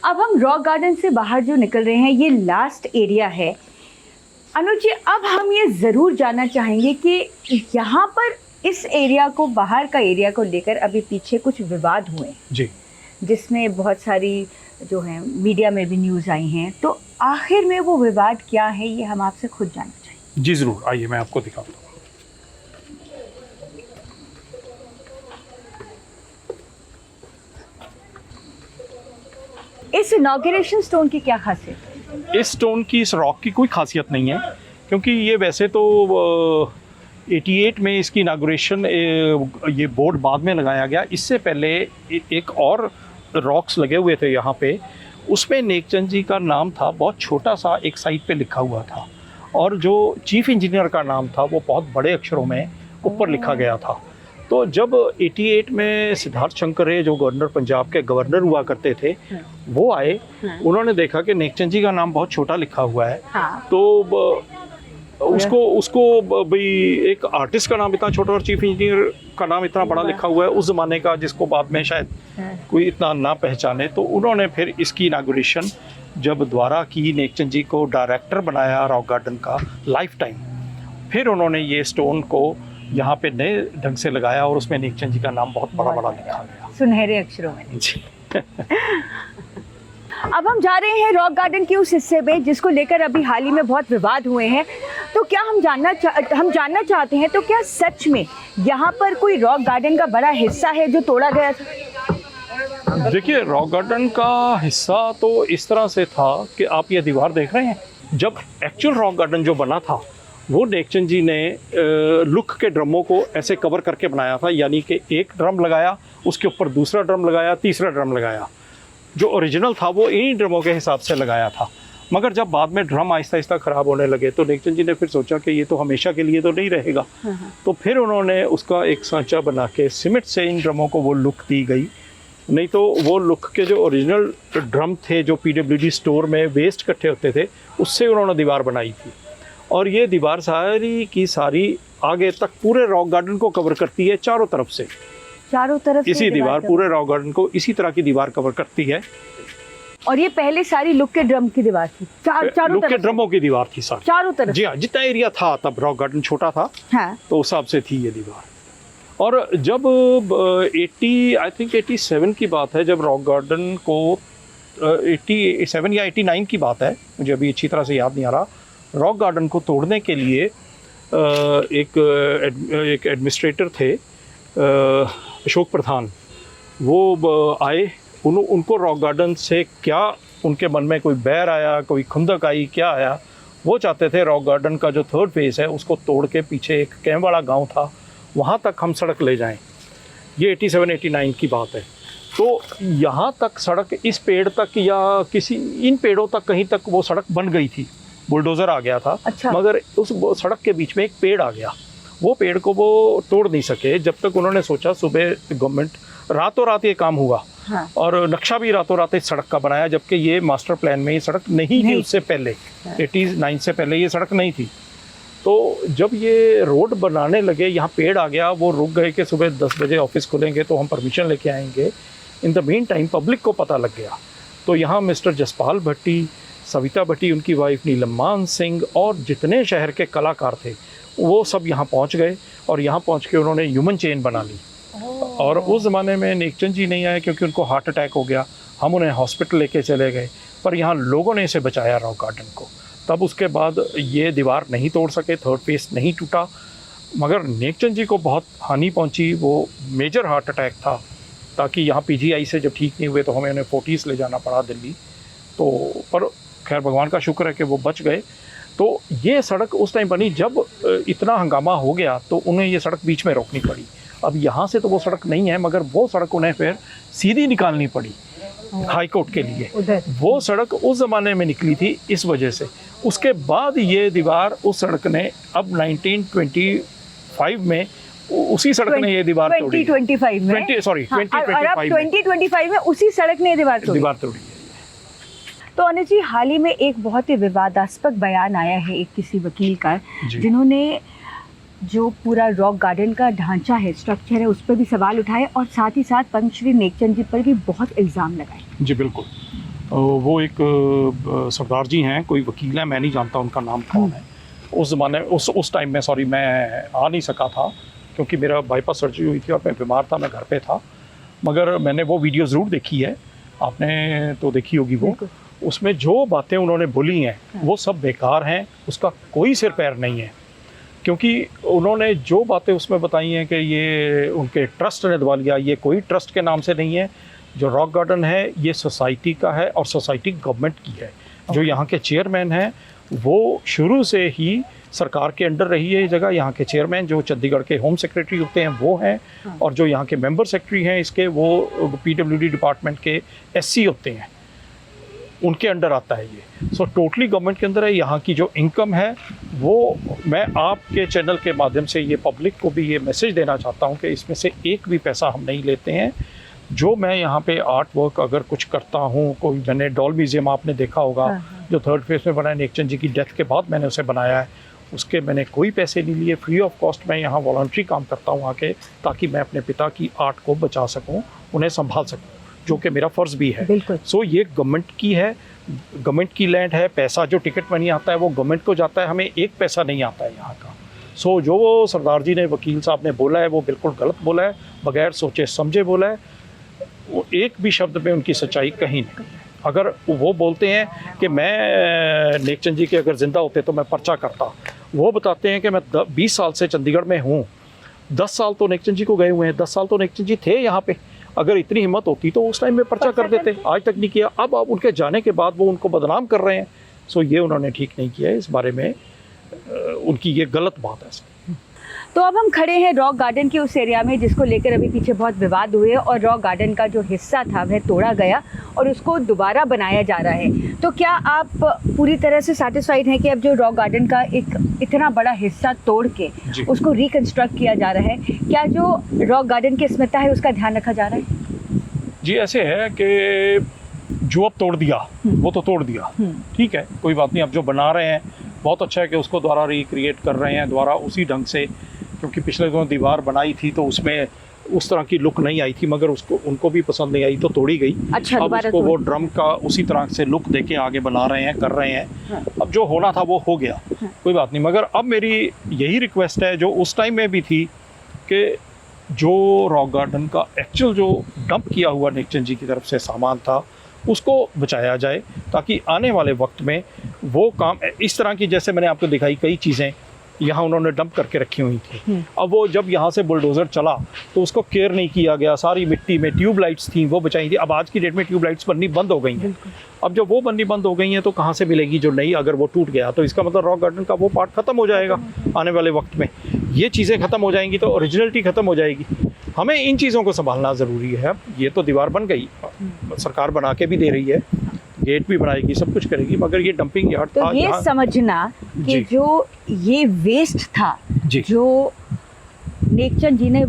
अब हम रॉक गार्डन से बाहर जो निकल रहे हैं, ये लास्ट एरिया है। अनुज जी, अब हम ये ज़रूर जानना चाहेंगे कि यहाँ पर इस एरिया को, बाहर का एरिया को लेकर अभी पीछे कुछ विवाद हुए जी, जिसमें बहुत सारी जो है मीडिया में भी न्यूज़ आई हैं। तो आखिर में वो विवाद क्या है, ये हम आपसे खुद जानना चाहेंगे। जी ज़रूर, आइए मैं आपको दिखाता हूँ। इस इनॉग्रेशन स्टोन की क्या खासियत है? इस स्टोन की, इस रॉक की कोई खासियत नहीं है, क्योंकि ये वैसे तो 88 में इसकी इनाग्रेशन, ये बोर्ड बाद में लगाया गया। इससे पहले एक और रॉक्स लगे हुए थे यहाँ पे, उसमें नेकचंद जी का नाम था, बहुत छोटा सा एक साइड पे लिखा हुआ था, और जो चीफ इंजीनियर का नाम था वो बहुत बड़े अक्षरों में ऊपर लिखा गया था। तो जब 88 में सिद्धार्थ शंकर रे, जो गवर्नर पंजाब के गवर्नर हुआ करते थे, वो आए, उन्होंने देखा कि नेकचंद जी का नाम बहुत छोटा लिखा हुआ है। हाँ। तो उसको भाई, एक आर्टिस्ट का नाम इतना छोटा और चीफ इंजीनियर का नाम इतना बड़ा लिखा हुआ है उस ज़माने का, जिसको बाद में शायद कोई इतना ना पहचाने। तो उन्होंने फिर इसकी इनागुरेशन जब दोबारा की, नेकचंद जी को डायरेक्टर बनाया रॉक गार्डन का लाइफ टाइम, फिर उन्होंने ये स्टोन को यहाँ पे नए ढंग से लगाया और उसमें नेकचंद जी का नाम बहुत बड़ा बड़ा लिखा गया, सुनहरे अक्षरों में। जी। अब हम जा रहे हैं रॉक गार्डन के उस हिस्से में जिसको लेकर अभी हाल ही में बहुत विवाद हुए हैं। तो क्या हम जानना चाहते हैं, तो क्या सच में यहाँ पर कोई रॉक गार्डन का बड़ा हिस्सा है जो तोड़ा गया था? देखिए, रॉक गार्डन का हिस्सा तो इस तरह से था कि आप ये दीवार देख रहे हैं, जब एक्चुअल रॉक गार्डन जो बना था वो नेकचंद जी ने लुक के ड्रमों को ऐसे कवर करके बनाया था, यानी कि एक ड्रम लगाया, उसके ऊपर दूसरा ड्रम लगाया, तीसरा ड्रम लगाया। जो ओरिजिनल था वो इन्हीं ड्रमों के हिसाब से लगाया था। मगर जब बाद में ड्रम आहिस्ता आहिस्ता ख़राब होने लगे तो नेकचंद जी ने फिर सोचा कि ये तो हमेशा के लिए तो नहीं रहेगा। तो फिर उन्होंने उसका एक सांचा बना के सीमेंट से इन ड्रमों को वो लुक दी गई। नहीं तो वो लुक के जो ओरिजिनल ड्रम थे, जो PWD स्टोर में वेस्ट इकट्ठे होते थे, उससे उन्होंने दीवार बनाई थी। और ये दीवार सारी की सारी आगे तक पूरे रॉक गार्डन को कवर करती है, चारों तरफ से। चारों तरफ इसी दीवार पूरे रॉक गार्डन को इसी तरह की दीवार कवर करती है। और ये पहले सारी लुक के ड्रम की दीवार थी, चारों लुक के ड्रमों की दीवार थी सारी, चारों तरफ। जी हाँ, जितना एरिया था तब रॉक गार्डन छोटा था, हाँ। तो उस हिसाब से थी ये दीवार। और जब 87 की बात है, जब रॉक गार्डन को 87 या 89 की बात है, मुझे अभी अच्छी तरह से याद नहीं आ रहा, रॉक गार्डन को तोड़ने के लिए एक एडमिनिस्ट्रेटर थे, अशोक प्रधान, वो आए। उनको रॉक गार्डन से क्या उनके मन में कोई बैर आया, कोई खुंदक आई, क्या आया, वो चाहते थे रॉक गार्डन का जो 3rd फेज़ है उसको तोड़ के पीछे एक कैंवाड़ा गांव था, वहाँ तक हम सड़क ले जाएं। ये 87-89 की बात है। तो यहाँ तक सड़क, इस पेड़ तक या किसी इन पेड़ों तक, कहीं तक वो सड़क बन गई थी, बुलडोज़र आ गया था। अच्छा। मगर उस सड़क के बीच में एक पेड़ आ गया, वो पेड़ को वो तोड़ नहीं सके, जब तक उन्होंने सोचा सुबह गवर्नमेंट, रातों रात ये काम हुआ। हाँ। और नक्शा भी रातों रात इस सड़क का बनाया, जबकि ये मास्टर प्लान में ये सड़क नहीं थी उससे पहले। 89 से पहले ये सड़क नहीं थी। तो जब ये रोड बनाने लगे, यहाँ पेड़ आ गया, वो रुक गए कि सुबह 10 बजे ऑफिस खुलेंगे तो हम परमिशन लेके आएंगे। In the mean time public को पता लग गया, तो यहाँ मिस्टर जसपाल भट्टी, सविता भट्टी, उनकी वाइफ नीलम मान सिंह और जितने शहर के कलाकार थे वो सब यहाँ पहुँच गए और यहाँ पहुँच के उन्होंने ह्यूमन चेन बना ली। और उस ज़माने में नेकचंद जी नहीं आए क्योंकि उनको हार्ट अटैक हो गया, हम उन्हें हॉस्पिटल लेके चले गए, पर यहाँ लोगों ने इसे बचाया रॉक गार्डन को। तब उसके बाद ये दीवार नहीं तोड़ सके, थर्ड फेस नहीं टूटा, मगर नेकचंद जी को बहुत हानि पहुंची। वो मेजर हार्ट अटैक था, ताकि यहाँ पीजीआई से जब ठीक नहीं हुए तो हमें उन्हें फोर्टिस ले जाना पड़ा दिल्ली। तो पर खैर भगवान का शुक्र है कि वो बच गए। तो ये सड़क उस टाइम बनी जब इतना हंगामा हो गया तो उन्हें ये सड़क बीच में रोकनी पड़ी। अब यहाँ से तो वो सड़क नहीं है, मगर वो सड़क उन्हें फिर सीधी निकालनी पड़ी हाई कोर्ट के लिए। वो सड़क उस ज़माने में निकली थी इस वजह से। उसके बाद ये दीवार उस सड़क ने अब 1925 में उसी सड़क ने ये दीवार तोड़ी। 2025 में 2025 में उसी सड़क ने ये दीवार तोड़ी। तो अनुज जी, हाल ही में एक बहुत ही विवादास्पद बयान आया है एक किसी वकील का, जिन्होंने जो पूरा रॉक गार्डन का ढांचा है, स्ट्रक्चर है, उस पर भी सवाल उठाए और साथ ही साथ पंचश्री नेकचंद जी पर भी बहुत इल्ज़ाम लगाए। जी बिल्कुल। वो एक सरदार जी हैं, कोई वकील है, मैं नहीं जानता उनका नाम कौन है। उस ज़माने उस टाइम में सॉरी मैं आ नहीं सका था क्योंकि मेरा बाईपास सर्जरी हुई थी और मैं बीमार था, मैं घर पे था। मगर मैंने वो वीडियो ज़रूर देखी है, आपने तो देखी होगी वो। उसमें जो बातें उन्होंने बोली हैं वो सब बेकार हैं, उसका कोई सिर पैर नहीं है। क्योंकि उन्होंने जो बातें उसमें बताई हैं कि ये उनके ट्रस्ट ने दबा लिया, ये कोई ट्रस्ट के नाम से नहीं है। जो रॉक गार्डन है ये सोसाइटी का है और सोसाइटी गवर्नमेंट की है। जो यहाँ के चेयरमैन हैं वो शुरू से ही सरकार के अंडर रही है ये जगह। यहाँ के चेयरमैन जो चंडीगढ़ के होम सेक्रेटरी होते हैं वो हैं, और जो यहाँ के मेंबर सेक्रेटरी हैं इसके वो पीडब्ल्यूडी डिपार्टमेंट के एससी होते हैं, उनके अंडर आता है ये। सो टोटली गवर्नमेंट के अंदर है। यहाँ की जो इनकम है वो मैं आपके चैनल के माध्यम से ये पब्लिक को भी ये मैसेज देना चाहता हूँ कि इसमें से एक भी पैसा हम नहीं लेते हैं। जो मैं यहाँ पे आर्ट वर्क अगर कुछ करता हूँ, कोई मैंने डॉल म्यूजियम आपने देखा होगा जो थर्ड फेज में बना है, नेकचंद जी की डेथ के बाद मैंने उसे बनाया है, उसके मैंने कोई पैसे नहीं लिए, फ्री ऑफ कॉस्ट मैं यहाँ वॉलंटरी काम करता हूँ आके, ताकि मैं अपने पिता की आर्ट को बचा सकूँ, उन्हें संभाल सकूँ, जो कि मेरा फ़र्ज़ भी है। सो ये गवर्नमेंट की है, गवर्नमेंट की लैंड है। पैसा जो टिकट मनी आता है वो गवर्नमेंट को जाता है, हमें एक पैसा नहीं आता है यहाँ का। सो जो वो सरदार जी ने, वकील साहब ने बोला है वो बिल्कुल गलत बोला है, बगैर सोचे समझे बोला है। वो एक भी शब्द में उनकी सच्चाई कहीं नहीं है। अगर वो बोलते हैं कि मैं नेकचंद जी के अगर ज़िंदा होते तो मैं पर्चा करता, वो बताते हैं कि मैं 20 साल से चंडीगढ़ में हूँ, 10 साल तो नेकचंद जी को गए हुए हैं, 10 साल तो नेकचंद जी थे यहाँ पे। अगर इतनी हिम्मत होती तो उस टाइम में पर्चा कर देते, आज तक नहीं किया। अब उनके जाने के बाद वो उनको बदनाम कर रहे हैं। सो ये उन्होंने ठीक नहीं किया है, इस बारे में उनकी ये गलत बात है। तो अब हम खड़े हैं रॉक गार्डन के उस एरिया में जिसको लेकर अभी पीछे बहुत विवाद हुए और रॉक गार्डन का जो हिस्सा था वह तोड़ा गया और उसको दोबारा बनाया जा रहा है। तो क्या आप पूरी तरह से सैटिस्फाइड हैं कि अब जो रॉक गार्डन का एक इतना बड़ा हिस्सा तोड़ के उसको रिकंस्ट्रक्ट किया जा रहा है, क्या जो रॉक गार्डन की अस्मिता है उसका ध्यान रखा जा रहा है? जी ऐसे है कि जो अब तोड़ दिया वो तो तोड़ दिया, ठीक है, कोई बात नहीं। अब जो बना रहे हैं बहुत अच्छा है कि उसको दोबारा रिक्रिएट कर रहे हैं, दोबारा उसी ढंग से, क्योंकि पिछले दिनों दीवार बनाई थी तो उसमें उस तरह की लुक नहीं आई थी, मगर उसको उनको भी पसंद नहीं आई तो तोड़ी गई। अच्छा, अब उसको वो ड्रम का उसी तरह से लुक देके आगे बना रहे हैं, कर रहे हैं। हाँ। अब जो होना था वो हो गया, कोई बात नहीं। मगर अब मेरी यही रिक्वेस्ट है जो उस टाइम में भी थी कि जो रॉक गार्डन का एक्चुअल जो डंप किया हुआ नेकचंद जी की तरफ से सामान था उसको बचाया जाए, ताकि आने वाले वक्त में वो काम इस तरह की, जैसे मैंने आपको दिखाई कई चीज़ें यहाँ उन्होंने डंप करके रखी हुई थी। अब वो जब यहाँ से बुलडोज़र चला तो उसको केयर नहीं किया गया, सारी मिट्टी में ट्यूबलाइट्स थी वो बचाई थी। अब आज की डेट में ट्यूबलाइट्स बननी बंद हो गई हैं। अब जब वो बननी बंद हो गई हैं तो कहाँ से मिलेगी जो नई? अगर वो टूट गया तो इसका मतलब रॉक गार्डन का वो पार्ट ख़त्म हो जाएगा आने वाले वक्त में। ये चीज़ें ख़त्म हो जाएंगी तो ओरिजिनलिटी ख़त्म हो जाएगी। हमें इन चीज़ों को संभालना ज़रूरी है। ये तो दीवार बन गई, सरकार बना के भी दे रही है, गेट भी बनाएगी, सब कुछ करेगी, मगर ये डंपिंग यार्ड तो था। ये समझना कि जो ये वेस्ट था जो नेकचंद जी ने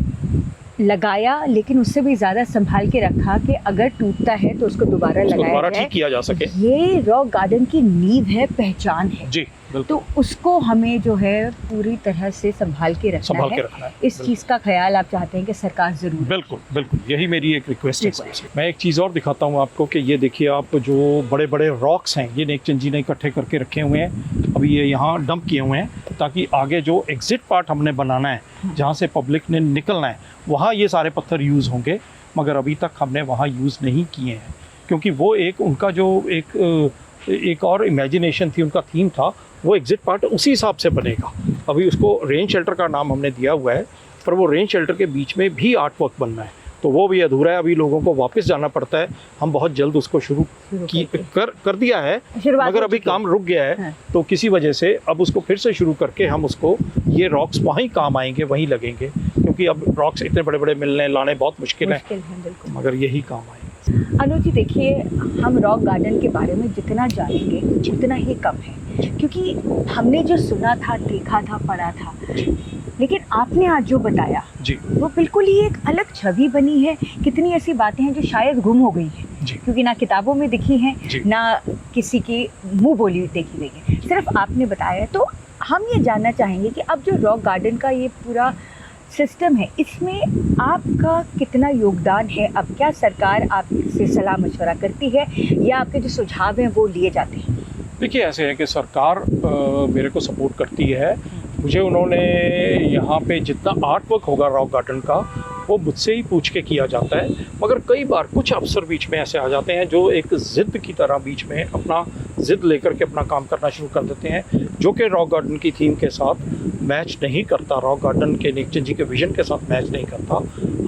लगाया, लेकिन उससे भी ज़्यादा संभाल के रखा कि अगर टूटता है तो उसको दोबारा उसको लगाया दोबारा जाए। ठीक किया जा सके। ये रॉक गार्डन की नींव है, पहचान है। जी बिल्कुल, तो उसको हमें जो है पूरी तरह से संभाल के संभाल के है। रखना है। इस चीज़ का ख्याल आप चाहते हैं कि सरकार ज़रूर बिल्कुल बिल्कुल, यही मेरी एक रिक्वेस्ट है Request। सबसे। मैं एक चीज़ और दिखाता हूँ आपको कि ये देखिए आप, जो बड़े बड़े रॉक्स हैं ये नेकचंद जी ने इकट्ठे करके रखे हुए हैं। अभी ये यहाँ डंप किए हुए हैं ताकि आगे जो एग्जिट पार्ट हमने बनाना है, जहाँ से पब्लिक ने निकलना है, वहाँ ये सारे पत्थर यूज़ होंगे। मगर अभी तक हमने वहाँ यूज़ नहीं किए हैं, क्योंकि वो एक उनका जो एक और इमेजिनेशन थी, उनका थीम था, वो एग्जिट पार्ट उसी हिसाब से बनेगा। अभी उसको रेन शेल्टर का नाम हमने दिया हुआ है, पर वो रेन शेल्टर के बीच में भी आर्ट वर्क बनना है, तो वो भी अधूरा है। अभी लोगों को वापस जाना पड़ता है। हम बहुत जल्द उसको शुरू कर दिया है, मगर अभी काम रुक गया है। हाँ। तो किसी वजह से अब उसको फिर से शुरू करके हम उसको, ये रॉक्स वहीं काम आएंगे, वहीं लगेंगे, क्योंकि अब रॉक्स इतने बड़े बड़े मिलने लाने बहुत मुश्किल है, बिल्कुल। मगर यही काम आएंगे। अनुज जी देखिए, हम रॉक गार्डन के बारे में जितना जानेंगे उतना ही कम है, क्योंकि हमने जो सुना था, देखा था, पढ़ा था, लेकिन आपने आज जो बताया जी वो बिल्कुल ही एक अलग छवि बनी है। कितनी ऐसी बातें हैं जो शायद गुम हो गई हैं, जी क्योंकि ना किताबों में दिखी हैं, जी। ना किसी की मुंह बोली देखी गई है, सिर्फ आपने बताया है। तो हम ये जानना चाहेंगे कि अब जो रॉक गार्डन का ये पूरा सिस्टम है, इसमें आपका कितना योगदान है? अब क्या सरकार आपसे सलाह मशवरा करती है या आपके जो सुझाव हैं वो लिए जाते हैं? देखिए, ऐसे है कि सरकार मेरे को सपोर्ट करती है। मुझे उन्होंने यहाँ पे जितना आर्ट वर्क होगा रॉक गार्डन का, वो मुझसे ही पूछ के किया जाता है। मगर कई बार कुछ अफसर बीच में ऐसे आ जाते हैं जो एक ज़िद की तरह बीच में अपना ज़िद लेकर के अपना काम करना शुरू कर देते हैं, जो कि रॉक गार्डन की थीम के साथ मैच नहीं करता, रॉक गार्डन के नेकचंद जी के विजन के साथ मैच नहीं करता।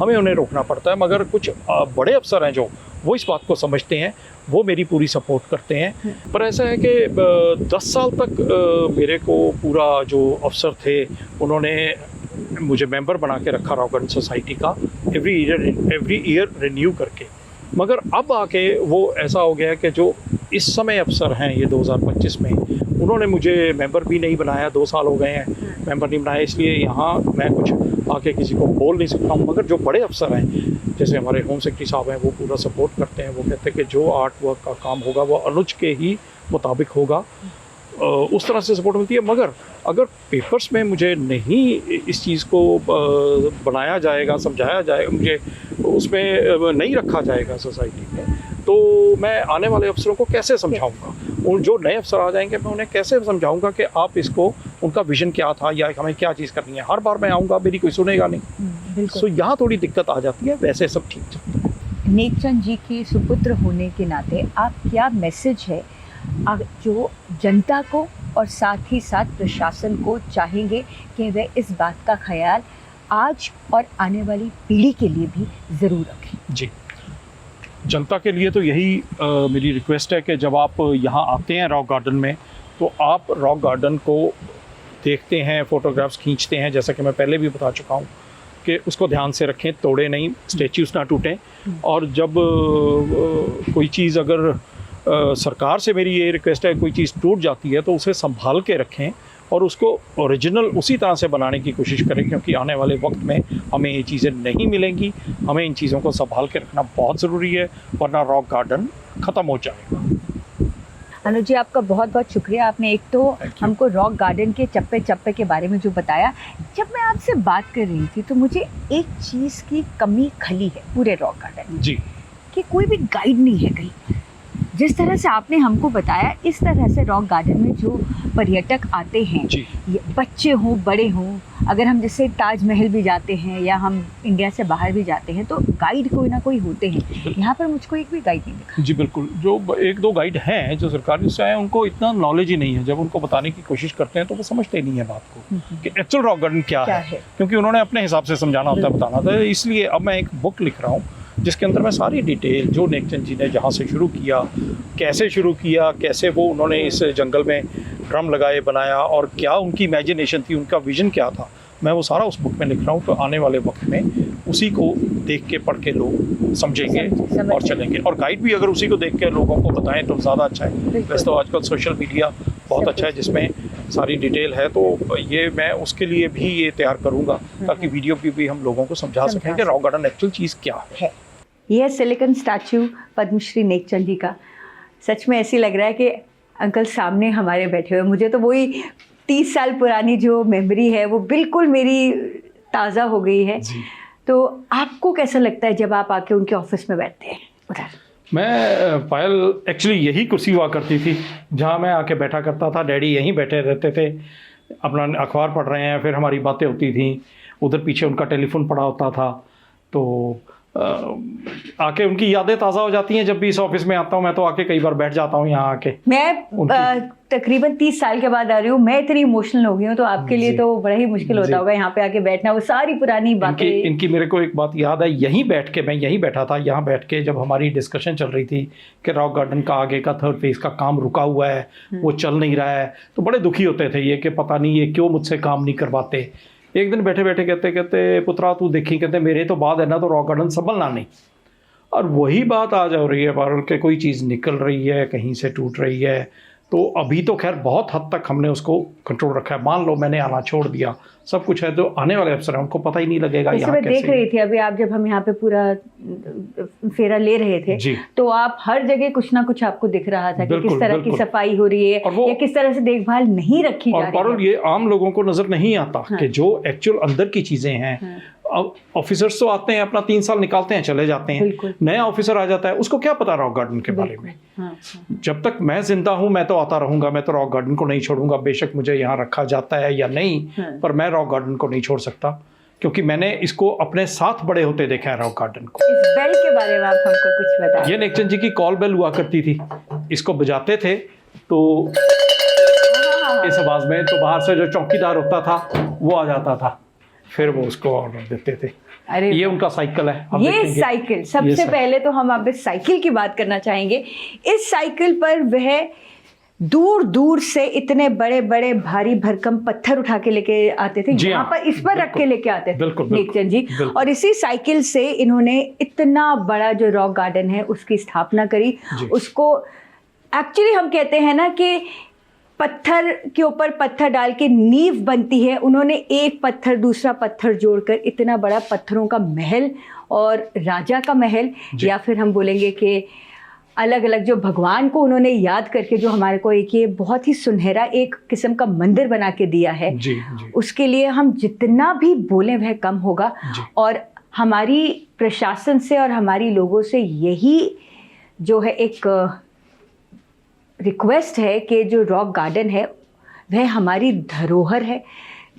हमें उन्हें रोकना पड़ता है। मगर कुछ बड़े अफसर हैं जो वो इस बात को समझते हैं, वो मेरी पूरी सपोर्ट करते हैं। पर ऐसा है कि 10 साल तक मेरे को पूरा जो अफसर थे उन्होंने मुझे मेंबर बना के रखा रॉक गार्डन सोसाइटी का, एवरी ईयर रिन्यू करके। मगर अब आके वो ऐसा हो गया है कि जो इस समय अफसर हैं ये 2025 में, उन्होंने मुझे मेंबर भी नहीं बनाया। 2 साल हो गए हैं मेंबर नहीं बनाया, इसलिए यहाँ मैं कुछ आके किसी को बोल नहीं सकता हूँ। मगर जो बड़े अफसर हैं, जैसे हमारे होम सेक्रेटरी साहब हैं, वो पूरा सपोर्ट करते हैं। वो कहते हैं कि जो आर्ट वर्क का काम होगा वो अनुज के ही मुताबिक होगा, उस तरह से सपोर्ट मिलती है। मगर अगर पेपर्स में मुझे नहीं इस चीज़ को बनाया जाएगा, समझाया जाएगा, मुझे उसमें नहीं रखा जाएगा सोसाइटी में, तो मैं आने वाले अफसरों को कैसे समझाऊंगा? उन जो नए अफसर आ जाएंगे, मैं उन्हें कैसे समझाऊंगा कि आप इसको, उनका विजन क्या था या हमें क्या चीज़ करनी है? हर बार मैं आऊँगा, मेरी कोई सुनेगा नहीं। तो यहाँ थोड़ी दिक्कत आ जाती है, वैसे सब ठीक चलता है। नेकचंद जी के सुपुत्र होने के नाते आप क्या मैसेज है जो जनता को और साथ ही साथ प्रशासन को चाहेंगे कि वह इस बात का ख्याल आज और आने वाली पीढ़ी के लिए भी ज़रूर रखें? जी, जनता के लिए तो यही मेरी रिक्वेस्ट है कि जब आप यहाँ आते हैं रॉक गार्डन में, तो आप रॉक गार्डन को देखते हैं, फ़ोटोग्राफ्स खींचते हैं, जैसा कि मैं पहले भी बता चुका हूँ कि उसको ध्यान से रखें, तोड़े नहीं, स्टेच्यूज ना टूटें। और जब कोई चीज़ अगर सरकार से मेरी ये रिक्वेस्ट है, कोई चीज़ टूट जाती है तो उसे संभाल के रखें और उसको ओरिजिनल उसी तरह से बनाने की कोशिश करें, क्योंकि आने वाले वक्त में हमें ये चीज़ें नहीं मिलेंगी। हमें इन चीज़ों को संभाल के रखना बहुत ज़रूरी है, वरना रॉक गार्डन ख़त्म हो जाएगा। अनुज जी, आपका बहुत बहुत शुक्रिया। आपने एक तो हमको रॉक गार्डन के चप्पे चप्पे के बारे में जो बताया। जब मैं आपसे बात कर रही थी तो मुझे एक चीज़ की कमी खली है पूरे रॉक गार्डन में, जी, कि कोई भी गाइड नहीं है कहीं। जिस तरह से आपने हमको बताया, इस तरह से रॉक गार्डन में जो पर्यटक आते हैं, बच्चे हों, बड़े हों, अगर हम जैसे ताजमहल भी जाते हैं या हम इंडिया से बाहर भी जाते हैं, तो गाइड कोई ना कोई होते हैं। यहाँ पर मुझको एक भी गाइड नहीं दिखा। जी बिल्कुल, जो 1-2 गाइड हैं जो सरकारी से आए, उनको इतना नॉलेज ही नहीं है। जब उनको बताने की कोशिश करते हैं तो वो समझते नहीं है बात को कि एक्चुअल रॉक गार्डन क्या है, क्योंकि उन्होंने अपने हिसाब से समझाना होता है, बताना होता है। इसलिए अब मैं एक बुक लिख रहा हूँ जिसके अंदर मैं सारी डिटेल, जो नेकचंद जी ने जहाँ से शुरू किया, कैसे शुरू किया, कैसे वो उन्होंने इस जंगल में ड्रम लगाए, बनाया, और क्या उनकी इमेजिनेशन थी, उनका विजन क्या था, मैं वो सारा उस बुक में लिख रहा हूँ। तो आने वाले वक्त में उसी को देख के, पढ़ के लोग समझेंगे और चलेंगे। और गाइड भी अगर उसी को देख के लोगों को बताएं तो ज़्यादा अच्छा है। वैसे तो आजकल सोशल मीडिया बहुत अच्छा है, जिसमें सारी डिटेल है। तो ये मैं उसके लिए भी ये तैयार करूँगा ताकि वीडियो भी हम लोगों को समझा सकें कि रॉक गार्डन एक्चुअल चीज़ क्या है। ये है सिलिकॉन स्टैचू पद्मश्री नेकचंद जी का। सच में ऐसी लग रहा है कि अंकल सामने हमारे बैठे हुए। मुझे तो वही 30 साल पुरानी जो मेमोरी है वो बिल्कुल मेरी ताज़ा हो गई है। तो आपको कैसा लगता है जब आप आके उनके ऑफिस में बैठते हैं उधर? मैं पायल एक्चुअली यही कुर्सी हुआ करती थी जहाँ मैं आके बैठा करता था। डैडी यहीं बैठे रहते थे, अपना अखबार पढ़ रहे हैं, फिर हमारी बातें होती थी। उधर पीछे उनका टेलीफोन पड़ा होता था। तो आके उनकी यादें ताज़ा हो जाती हैं। जब भी इस ऑफिस में आता हूँ मैं तो आके कई बार बैठ जाता हूँ यहाँ आके। मैं तकरीबन 30 साल के बाद आ रही हूँ, मैं इतनी इमोशनल हो गई हूँ, तो आपके लिए तो बड़ा ही मुश्किल होता होगा यहाँ पे आके बैठना, वो सारी पुरानी बातें। इनकी मेरे को एक बात याद है, यहीं बैठ के मैं यहीं बैठा था, यहाँ बैठ के जब हमारी डिस्कशन चल रही थी कि रॉक गार्डन का आगे का 3rd फेज का काम रुका हुआ है, वो चल नहीं रहा है, तो बड़े दुखी होते थे ये कि पता नहीं ये क्यों मुझसे काम नहीं करवाते। एक दिन बैठे बैठे कहते पुत्रा तू देखी, कहते मेरे तो बाद है ना तो रॉक गार्डन संभलना नहीं। और वही बात आज हो रही है पारुल के कोई चीज़ निकल रही है, कहीं से टूट रही है। तो अभी तो खैर बहुत हद तक हमने उसको कंट्रोल रखा है। मान लो मैंने आना छोड़ दिया, सब कुछ है, जो आने वाले अफसर हैं उनको पता ही नहीं लगेगा यहाँ कैसे। देख रही थी अभी आप, जब हम यहाँ पे पूरा फेरा ले रहे थे तो आप हर जगह कुछ ना कुछ आपको दिख रहा था कि किस तरह की सफाई हो रही है या किस तरह से देखभाल नहीं रखी जा रही है। और पारुल ये आम लोगों को नजर नहीं आता कि जो एक्चुअल अंदर की चीजें हैं। ऑफिसर्स तो आते हैं, अपना 3 साल निकालते हैं, चले जाते हैं। नया ऑफिसर आ जाता है, उसको क्या पता रॉक गार्डन के बारे में। जब तक मैं जिंदा हूं मैं तो आता रहूंगा, मैं तो रॉक गार्डन को नहीं छोड़ूंगा। बेशक मुझे यहाँ रखा जाता है या नहीं, पर मैं रॉक गार्डन को नहीं छोड़ सकता, क्योंकि मैंने इसको अपने साथ बड़े होते देखा है रॉक गार्डन को। इस बेल के बारे में आप हमको कुछ बताइए। ये नेकचंद जी की कॉल बेल हुआ करती थी, इसको बजाते थे तो इस आवाज में तो बाहर से जो चौकीदार होता था वो आ जाता था, फिर वो उसको ऑर्डर देते थे। अरे ये उनका साइकिल है। ये साइकिल सबसे पहले तो हम अब इस साइकिल की बात करना चाहेंगे। इस साइकिल पर वह दूर दूर से इतने बड़े बड़े भारी भरकम पत्थर उठा के लेके आते थे, यहाँ पर इस पर रख के लेके आते थे नेकचंद जी। और इसी साइकिल से इन्होंने इतना बड़ा जो रॉक गार्डन है उसकी स्थापना करी। उसको एक्चुअली हम कहते हैं ना कि पत्थर के ऊपर पत्थर डाल के नींव बनती है। उन्होंने एक पत्थर दूसरा पत्थर जोड़कर इतना बड़ा पत्थरों का महल और राजा का महल, या फिर हम बोलेंगे कि अलग अलग जो भगवान को उन्होंने याद करके जो हमारे को एक ये बहुत ही सुनहरा एक किस्म का मंदिर बना के दिया है। उसके लिए हम जितना भी बोलें वह कम होगा। और हमारी प्रशासन से और हमारी लोगों से यही जो है एक रिक्वेस्ट है कि जो रॉक गार्डन है वह हमारी धरोहर है।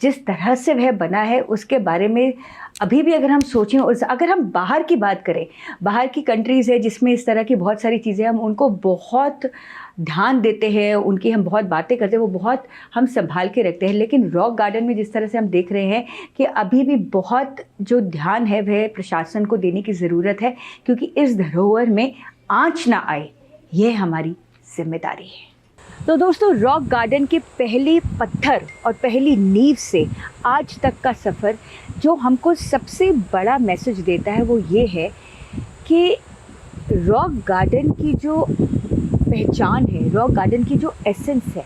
जिस तरह से वह बना है उसके बारे में अभी भी अगर हम सोचें, और अगर हम बाहर की बात करें, बाहर की कंट्रीज़ है जिसमें इस तरह की बहुत सारी चीज़ें हम उनको बहुत ध्यान देते हैं, उनकी हम बहुत बातें करते हैं, वो बहुत हम संभाल के रखते हैं। लेकिन रॉक गार्डन में जिस तरह से हम देख रहे हैं कि अभी भी बहुत जो ध्यान है वह प्रशासन को देने की ज़रूरत है, क्योंकि इस धरोहर में आँच ना आए, यह हमारी जिम्मेदारी है। तो दोस्तों, रॉक गार्डन के पहले पत्थर और पहली नींव से आज तक का सफ़र जो हमको सबसे बड़ा मैसेज देता है वो ये है कि रॉक गार्डन की जो पहचान है, रॉक गार्डन की जो एसेंस है,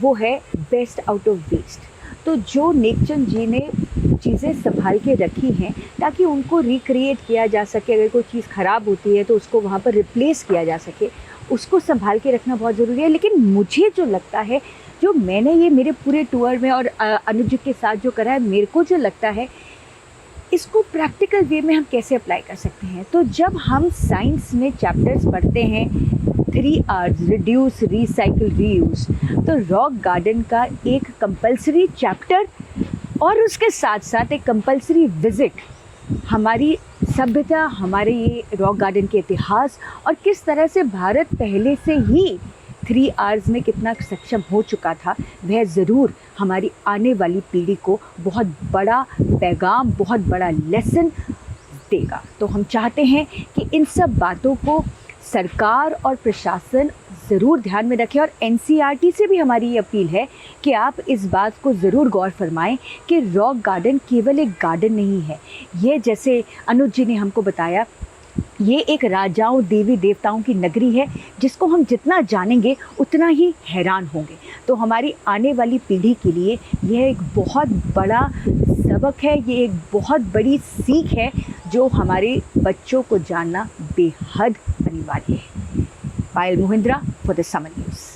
वो है बेस्ट आउट ऑफ वेस्ट। तो जो नेकचंद जी ने चीज़ें संभाल के रखी हैं ताकि उनको रिक्रिएट किया जा सके, अगर कोई चीज़ ख़राब होती है तो उसको वहाँ पर रिप्लेस किया जा सके, उसको संभाल के रखना बहुत ज़रूरी है। लेकिन मुझे जो लगता है, जो मैंने ये मेरे पूरे टूर में और अनुज के साथ जो करा है, मेरे को जो लगता है इसको प्रैक्टिकल वे में हम कैसे अप्लाई कर सकते हैं। तो जब हम साइंस में चैप्टर्स पढ़ते हैं 3Rs, रिड्यूस, रिसाइकिल, रीयूज़, तो रॉक गार्डन का एक कंपल्सरी चैप्टर और उसके साथ साथ एक कंपल्सरी विज़िट हमारी सभ्यता, हमारे ये रॉक गार्डन के इतिहास और किस तरह से भारत पहले से ही 3Rs में कितना सक्षम हो चुका था, वह ज़रूर हमारी आने वाली पीढ़ी को बहुत बड़ा पैगाम, बहुत बड़ा लेसन देगा। तो हम चाहते हैं कि इन सब बातों को सरकार और प्रशासन ज़रूर ध्यान में रखें। और NCERT से भी हमारी ये अपील है कि आप इस बात को ज़रूर गौर फरमाएं कि रॉक गार्डन केवल एक गार्डन नहीं है। ये जैसे अनुज जी ने हमको बताया, ये एक राजाओं, देवी देवताओं की नगरी है जिसको हम जितना जानेंगे उतना ही हैरान होंगे। तो हमारी आने वाली पीढ़ी के लिए यह एक बहुत बड़ा सबक है, ये एक बहुत बड़ी सीख है जो हमारे बच्चों को जानना बेहद अनिवार्य है। Payal Mohindra for the Samar news.